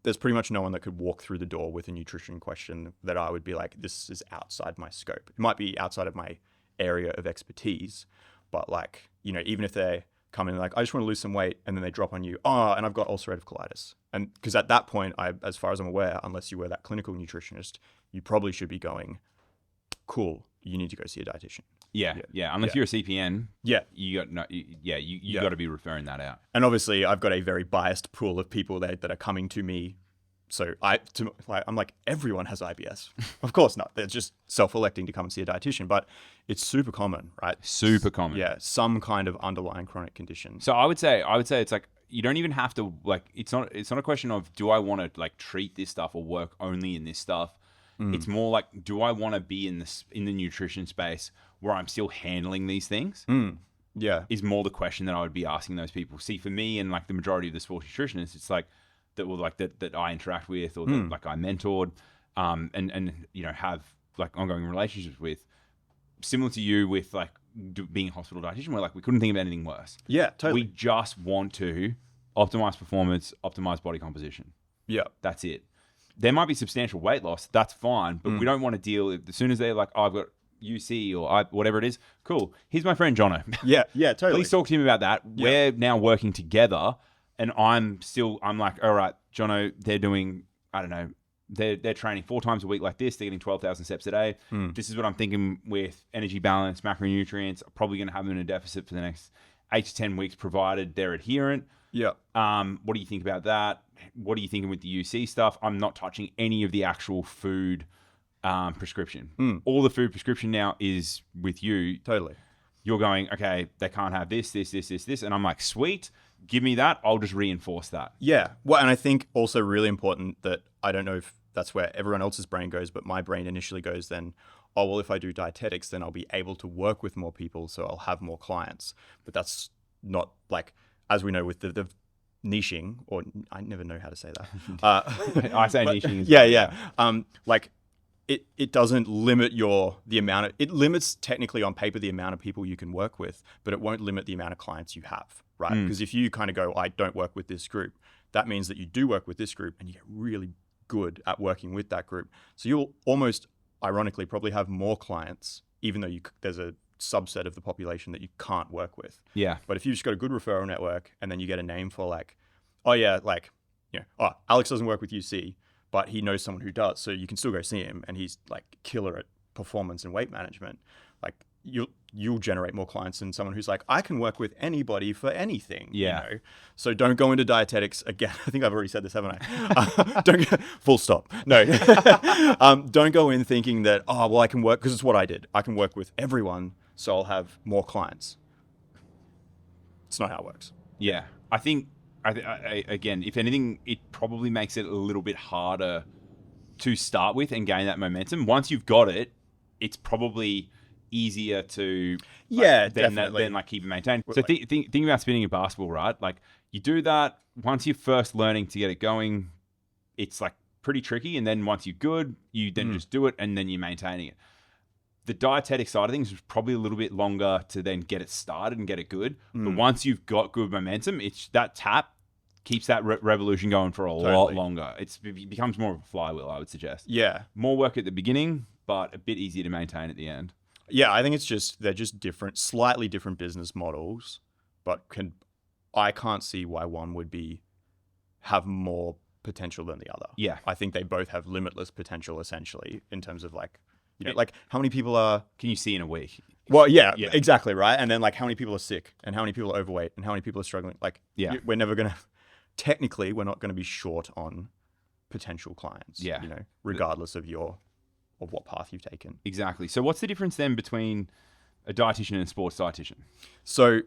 There's pretty much no one that could walk through the door with a nutrition question that I would be like, this is outside my scope. It might be outside of my area of expertise, but like, even if they come in like, I just want to lose some weight, and then they drop on you, and I've got ulcerative colitis. And because at that point, as far as I'm aware, unless you were that clinical nutritionist, you probably should be going, cool, you need to go see a dietitian. Yeah. Unless you're a CPN, you got to be referring that out. And obviously, I've got a very biased pool of people that are coming to me. So I'm like, everyone has IBS. Of course not. They're just self-electing to come and see a dietitian, but it's super common, right? Super common. Yeah, some kind of underlying chronic condition. So I would say it's like, you don't even have to, like, it's not a question of, do I want to like treat this stuff or work only in this stuff? It's more like, do I want to be in the nutrition space where I'm still handling these things? Yeah. Is more the question that I would be asking those people. See, for me and like the majority of the sports nutritionists, it's like that I interact with, or that like I mentored, and have like ongoing relationships with, similar to you with like being a hospital dietitian, where like we couldn't think of anything worse. Yeah, totally. We just want to optimize performance, optimize body composition. Yeah. That's it. There might be substantial weight loss. That's fine. But we don't want to deal with, as soon as they're like, oh, I've got UC or whatever it is. Cool. Here's my friend Jono. Yeah, totally. Please talk to him about that. Yeah. We're now working together, and I'm like, all right, Jono, they're doing, I don't know, they're training 4 times a week like this. They're getting 12,000 steps a day. This is what I'm thinking with energy balance, macronutrients. I'm probably going to have them in a deficit for the next 8 to 10 weeks, provided they're adherent. Yeah. What do you think about that? What are you thinking with the UC stuff? I'm not touching any of the actual food prescription. All the food prescription now is with you. Totally. You're going, okay, they can't have this. And I'm like, sweet, give me that. I'll just reinforce that. Yeah. Well, and I think also really important that, I don't know if that's where everyone else's brain goes, but my brain initially goes then, oh, well, if I do dietetics, then I'll be able to work with more people, so I'll have more clients. But that's not, like, as we know with the niching, or I never know how to say that. I say niching as well. Yeah. Like, it doesn't limit it limits technically on paper the amount of people you can work with, but it won't limit the amount of clients you have, right? Because if you kind of go, I don't work with this group, that means that you do work with this group and you get really good at working with that group. So you'll almost, ironically, probably have more clients, even though there's a subset of the population that you can't work with. Yeah. But if you've just got a good referral network, and then you get a name for like, oh yeah, like, Alex doesn't work with UC, but he knows someone who does, so you can still go see him, and he's like killer at performance and weight management. Like, you'll generate more clients than someone who's like, I can work with anybody for anything. Yeah. So don't go into dietetics again. I think I've already said this, haven't I? Full stop. No. Don't go in thinking that, oh, well, I can work, because it's what I did. I can work with everyone, so I'll have more clients. It's not how it works. Yeah. I think, again, if anything, it probably makes it a little bit harder to start with and gain that momentum. Once you've got it, it's probably easier to definitely. Then like keep it maintained. So think about spinning a basketball, right? Like, you do that once you're first learning to get it going. it's like pretty tricky. And then once you're good, you then just do it, and then you're maintaining it. The dietetic side of things is probably a little bit longer to then get it started and get it good. But once you've got good momentum, it's that tap keeps that revolution going for a lot longer. It becomes more of a flywheel, I would suggest. Yeah. More work at the beginning, but a bit easier to maintain at the end. Yeah, I think they're just different, slightly different business models, but I can't see why one would have more potential than the other. Yeah. I think they both have limitless potential, essentially, in terms of like, you know, like how many people are... Can you see in a week? Well, yeah, exactly, right? And then like how many people are sick and how many people are overweight and how many people are struggling. Like, we're never going to... Technically, we're not going to be short on potential clients, you know, regardless of what path you've taken. Exactly. So what's the difference then between a dietitian and a sports dietitian? So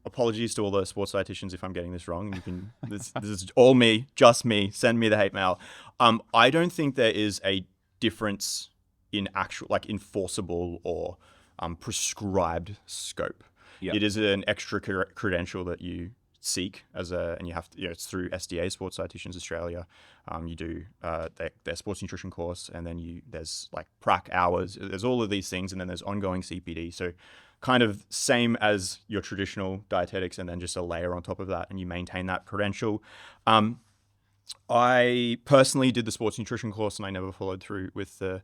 apologies to all the sports dietitians if I'm getting this wrong. You can this is all me, just me. Send me the hate mail. I don't think there is a difference in actual like enforceable or prescribed scope. Yep. It is an extra credential that you seek and you have to, it's through SDA, Sports Dietitians Australia. You do their sports nutrition course, and then there's like prac hours. There's all of these things, and then there's ongoing CPD. So kind of same as your traditional dietetics, and then just a layer on top of that, and you maintain that credential. I personally did the sports nutrition course, and I never followed through with the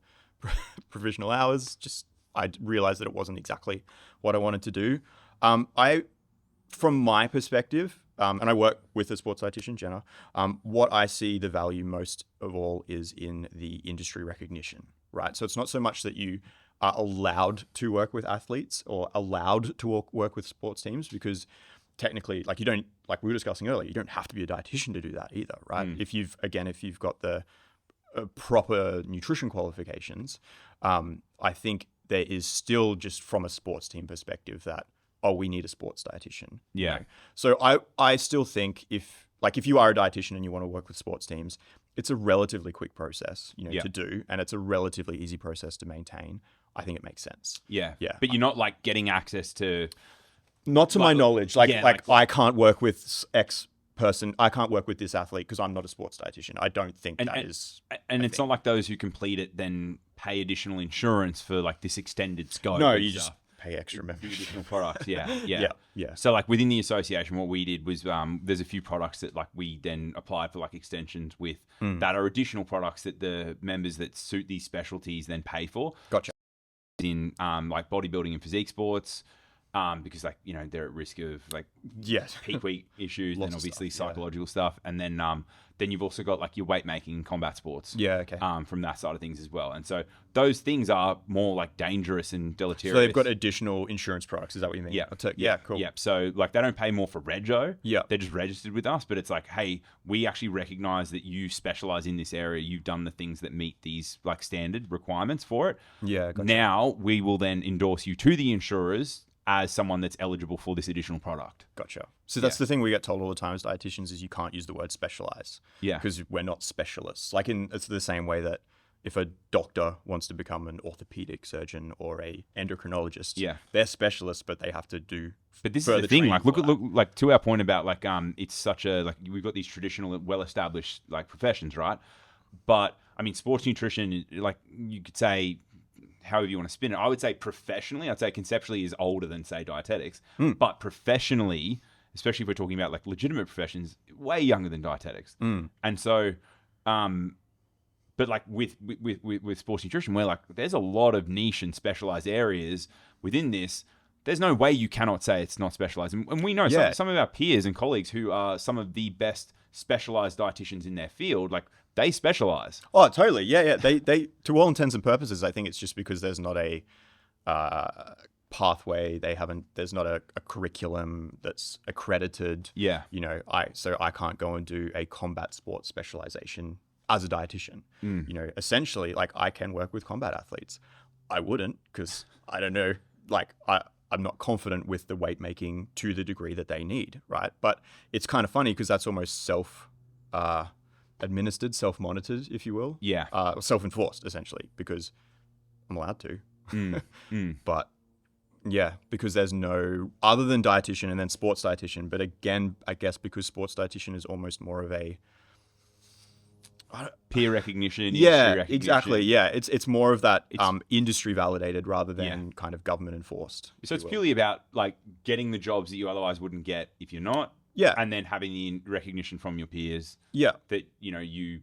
provisional hours. Just I realized that it wasn't exactly what I wanted to do. From my perspective, and I work with a sports dietitian, Jenna, what I see the value most of all is in the industry recognition, right? So it's not so much that you are allowed to work with athletes or allowed to work with sports teams, because technically, like you don't, like we were discussing earlier, you don't have to be a dietitian to do that either, right? If you've got the proper nutrition qualifications, I think there is still, just from a sports team perspective, that we need a sports dietitian. Yeah. You know? So I still think if you are a dietitian and you want to work with sports teams, it's a relatively quick process, to do, and it's a relatively easy process to maintain. I think it makes sense. Yeah. Yeah. But you're not like getting access to... Not to my knowledge. I can't work with X person. I can't work with this athlete because I'm not a sports dietitian. I don't think that is... And it's not like those who complete it then pay additional insurance for like this extended scope. No, you just pay extra additional products. Yeah. So like within the association, what we did was there's a few products that like we then applied for like extensions with that are additional products that the members that suit these specialties then pay for. Gotcha. In like bodybuilding and physique sports, because like they're at risk of like peak week issues and obviously psychological stuff, and then you've also got like your weight making combat sports from that side of things as well. And so those things are more like dangerous and deleterious. So they've got additional insurance products, is that what you mean? Yeah. Cool. Yeah. So like they don't pay more for rego. Yeah. They're just registered with us, but it's like, hey, we actually recognize that you specialize in this area. You've done the things that meet these like standard requirements for it. Yeah. Gotcha. Now we will then endorse you to the insurers as someone that's eligible for this additional product. Gotcha. So that's the thing we get told all the time as dietitians is you can't use the word specialize. Yeah. Because we're not specialists. It's the same way that if a doctor wants to become an orthopedic surgeon or a endocrinologist, they're specialists, but they have to do. But this is the thing, like look like to our point about like it's such a like we've got these traditional, well-established like professions, right? But I mean, sports nutrition, like you could say, however you want to spin it, I would say professionally, I'd say conceptually is older than say dietetics, but professionally, especially if we're talking about like legitimate professions, way younger than dietetics. And so, but like with sports nutrition, where like there's a lot of niche and specialized areas within this, there's no way you cannot say it's not specialized. And we know some of our peers and colleagues who are some of the best specialized dietitians in their field, like they specialize. Oh, totally. Yeah. They to all intents and purposes, I think it's just because there's not a pathway. There's not a curriculum that's accredited. Yeah. So I can't go and do a combat sports specialization as a dietitian. Essentially, like I can work with combat athletes. I wouldn't, because I don't know, like I'm not confident with the weight making to the degree that they need, right? But it's kind of funny because that's almost administered, self-monitored, if you will. Yeah. Self-enforced, essentially, because I'm allowed to. But yeah, because there's no, other than dietitian and then sports dietitian, but again, I guess because sports dietitian is almost more of a, peer recognition, industry Yeah, recognition. exactly. Yeah, it's more of that industry validated rather than kind of government enforced. So it's purely about like getting the jobs that you otherwise wouldn't get if you're not. Yeah. And then having the recognition from your peers. Yeah. That, you know, you,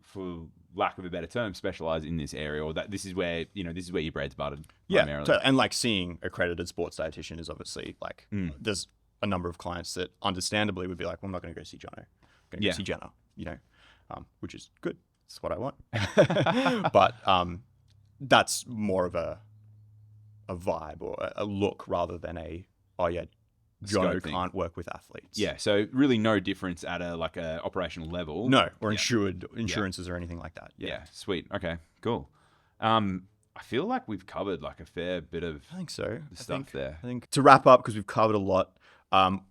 for lack of a better term, specialize in this area, or that this is where your bread's buttered. Primarily. Yeah. And like seeing accredited sports dietitian is obviously like, there's a number of clients that understandably would be like, well, I'm not going to go see Jono. I'm going to go see Jenna, you know, which is good. That's what I want. But that's more of a vibe or a look rather than Jono can't work with athletes. Yeah, so really no difference at a operational level. No, or insurances or anything like that. Yeah, sweet. Okay, cool. I feel like we've covered like a fair bit of I think so. there. I think to wrap up, because we've covered a lot,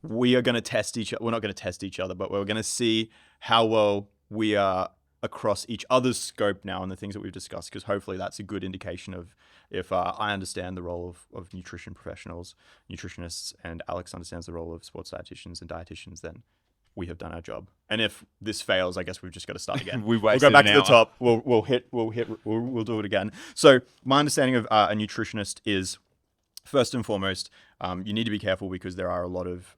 we are going to test each other. We're not going to test each other, but we're going to see how well we are across each other's scope now and the things that we've discussed, because hopefully that's a good indication of if I understand the role of nutrition professionals, nutritionists, and Alex understands the role of sports dietitians and dietitians, then we have done our job. And if this fails, I guess we've just got to start again. We'll go back to the top. We'll do it again. So my understanding of a nutritionist is, first and foremost, you need to be careful because there are a lot of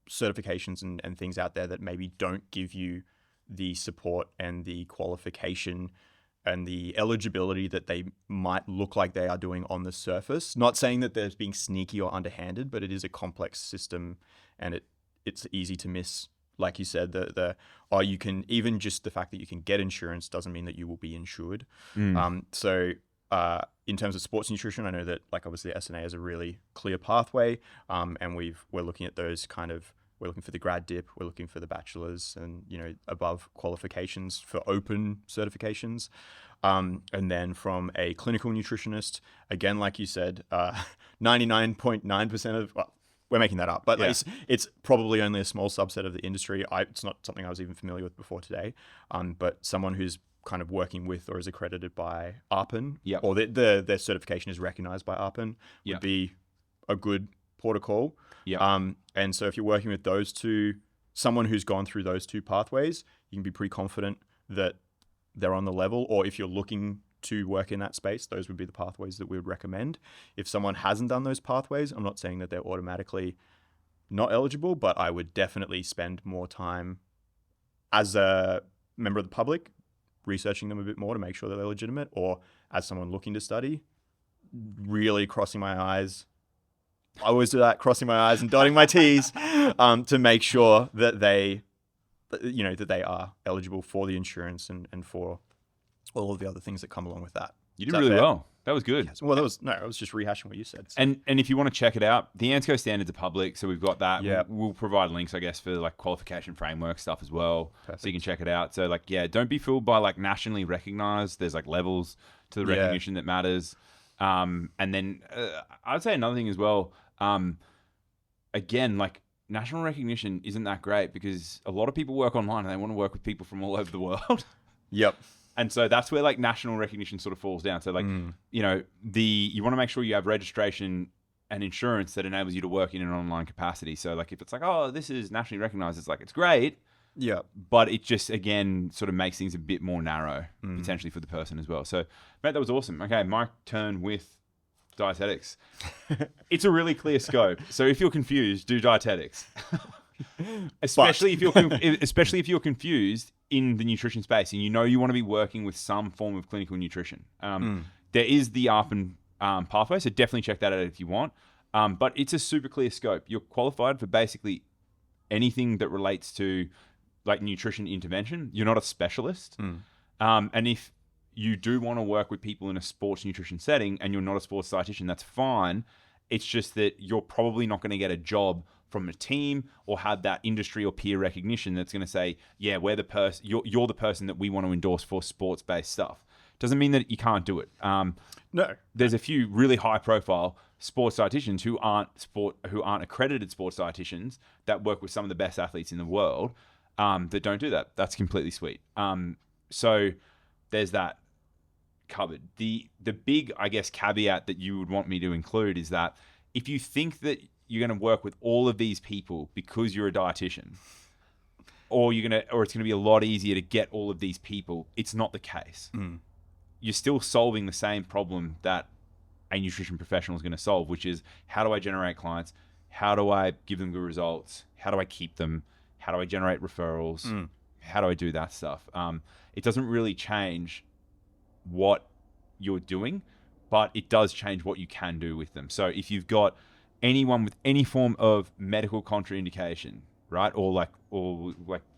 certifications and things out there that maybe don't give you the support and the qualification and the eligibility that they might look like they are doing on the surface. Not saying that they're being sneaky or underhanded, but it is a complex system and it's easy to miss. Like you said, you can, even just the fact that you can get insurance doesn't mean that you will be insured. So in terms of sports nutrition, I know that like obviously SNA is a really clear pathway, and we're looking at those kind of. We're looking for the grad dip, we're looking for the bachelor's and, you know, above qualifications for open certifications. And then from a clinical nutritionist, again, like you said, 99.9% of, well, we're making that up, but it's probably only a small subset of the industry. It's not something I was even familiar with before today, but someone who's kind of working with or is accredited by ARPAN, or their certification is recognized by ARPAN, would be a good protocol. And so if you're working with those two, someone who's gone through those two pathways, you can be pretty confident that they're on the level. Or if you're looking to work in that space, those would be the pathways that we would recommend. If someone hasn't done those pathways, I'm not saying that they're automatically not eligible, but I would definitely spend more time as a member of the public researching them a bit more to make sure that they're legitimate, or as someone looking to study, really crossing my I's. I always do that, crossing my I's and dotting my T's, to make sure that they are eligible for the insurance and for all of the other things that come along with that. You did really well. That was good. Yes. Well, I was just rehashing what you said. So. And if you want to check it out, the ANSCO standards are public, so we've got that. Yeah. We'll provide links, I guess, for like qualification framework stuff as well. Perfect. So you can check it out. So like, don't be fooled by like nationally recognized. There's like levels to the recognition that matters. And then I'd say another thing as well. Again, like national recognition isn't that great because a lot of people work online and they want to work with people from all over the world. Yep. And so that's where like national recognition sort of falls down. So like, you want to make sure you have registration and insurance that enables you to work in an online capacity. So like if it's like, oh, this is nationally recognized, it's like, it's great. Yeah. But it just, again, sort of makes things a bit more narrow potentially for the person as well. So mate, that was awesome. Okay. My turn with dietetics. It's a really clear scope. So if you're confused, do dietetics. especially if you're confused in the nutrition space and you want to be working with some form of clinical nutrition. There is the ARPAN pathway, so definitely check that out if you want. But it's a super clear scope. You're qualified for basically anything that relates to like nutrition intervention. You're not a specialist. And if you do want to work with people in a sports nutrition setting and you're not a sports dietitian, that's fine. It's just that you're probably not going to get a job from a team or have that industry or peer recognition that's going to say, yeah, we're the person, you're the person that we want to endorse for sports-based stuff. Doesn't mean that you can't do it. No. There's a few really high-profile sports dietitians who aren't accredited sports dietitians that work with some of the best athletes in the world that don't do that. That's completely sweet. So there's that covered. The big, I guess, caveat that you would want me to include is that if you think that you're going to work with all of these people because you're a dietitian, or it's gonna be a lot easier to get all of these people. It's not the case. You're still solving the same problem that a nutrition professional is going to solve, which is, how do I generate clients? How do I give them good results? How do I keep them? How do I generate referrals? How do I do that stuff? It doesn't really change what you're doing, but it does change what you can do with them. So if you've got anyone with any form of medical contraindication, right? Or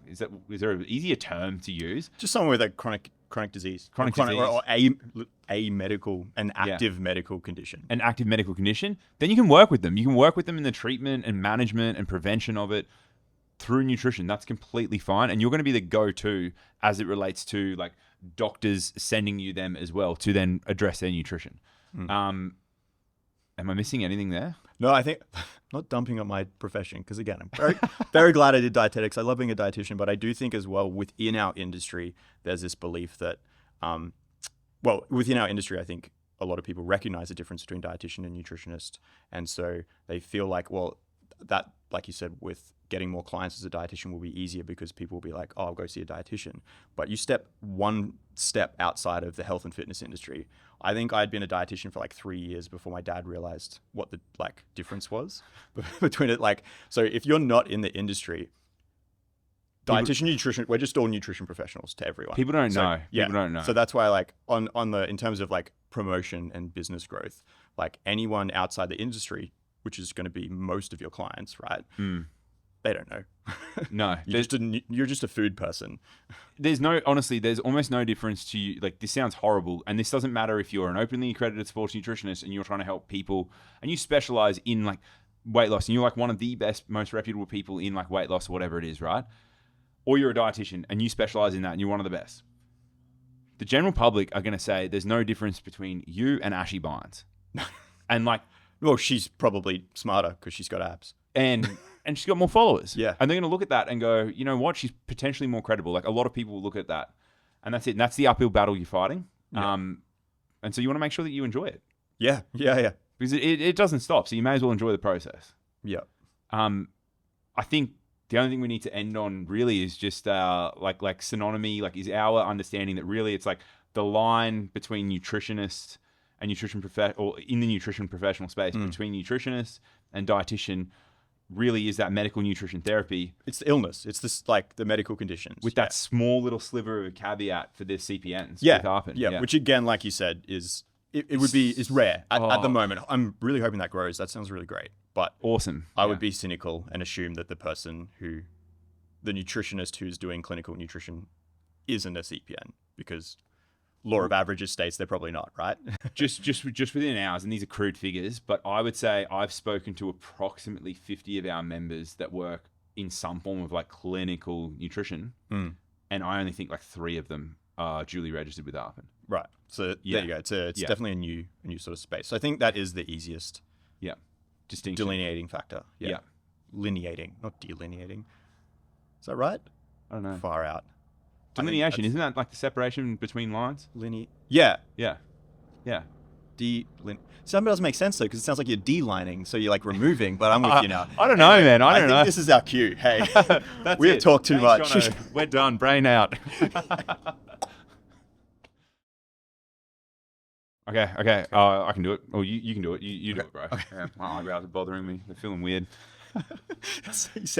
is there an easier term to use? Just someone with a chronic disease. Chronic disease. Or an active medical condition. An active medical condition. Then you can work with them. You can work with them in the treatment and management and prevention of it through nutrition. That's completely fine. And you're going to be the go-to as it relates to like doctors sending you them as well to then address their nutrition. Am I missing anything there? No, I think not dumping on my profession, because again, I'm very, very glad I did dietetics. I love being a dietitian, but I do think as well within our industry, there's this belief that, within our industry, I think a lot of people recognize the difference between dietitian and nutritionist. And so they feel like, well, that, like you said, with getting more clients as a dietitian will be easier because people will be like, oh, I'll go see a dietitian. But you step one step outside of the health and fitness industry. I think I'd been a dietitian for like 3 years before my dad realized what the difference was between it. So if you're not in the industry, dietitian, nutrition, we're just all nutrition professionals to everyone. People don't know. Yeah. People don't know. So that's why in terms of like promotion and business growth, like anyone outside the industry, which is going to be most of your clients, right? They don't know. No. You're just a food person. There's almost no difference to you. Like, this sounds horrible. And this doesn't matter if you're an openly accredited sports nutritionist and you're trying to help people and you specialize in like weight loss and you're like one of the best, most reputable people in like weight loss or whatever it is, right? Or you're a dietitian and you specialize in that and you're one of the best. The general public are going to say there's no difference between you and Ashley Bynes. And like, well, she's probably smarter because she's got abs. And she's got more followers. Yeah. And they're going to look at that and go, you know what? She's potentially more credible. Like, a lot of people will look at that. And that's it. And that's the uphill battle you're fighting. Yeah. And so you want to make sure that you enjoy it. Yeah. Because it doesn't stop. So you may as well enjoy the process. Yeah. I think the only thing we need to end on really is just like synonymy, like is our understanding that really it's like the line between nutritionists and or in the nutrition professional space between nutritionist and dietitian really is that medical nutrition therapy. It's the illness. It's this like the medical conditions. With that small little sliver of a caveat for the CPNs. Yeah. Which again, like you said, is rare at the moment. I'm really hoping that grows. That sounds really great. But awesome. I would be cynical and assume that the nutritionist who's doing clinical nutrition isn't a CPN, because law of averages states they're probably not, right? just within ours, and these are crude figures, but I would say I've spoken to approximately 50 of our members that work in some form of like clinical nutrition, and I only think like 3 of them are duly registered with ARPAN. Right. So there you go. It's definitely a new sort of space. So I think that is the easiest distinction. Delineating factor. Yeah. Lineating, not delineating. Is that right? I don't know. Far out. Delineation, isn't that like the separation between lines? Yeah. Some doesn't make sense though, because it sounds like you're de-lining, so you're like removing, but I'm with you now. I don't know, man. I don't know. This is our cue. Hey, we have talked too much. Jono. We're done. Brain out. Okay. I can do it. Or you can do it. You do it, bro. Okay. Yeah, my eyebrows are bothering me. They're feeling weird.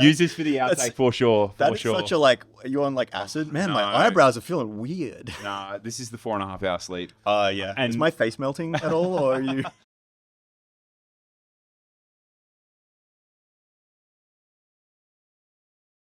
Use this for the outtake for sure. Such a like, are you on like acid? Man, my eyebrows are feeling weird. Nah, this is the 4.5 hour sleep. Yeah. And is my face melting at all, or are you?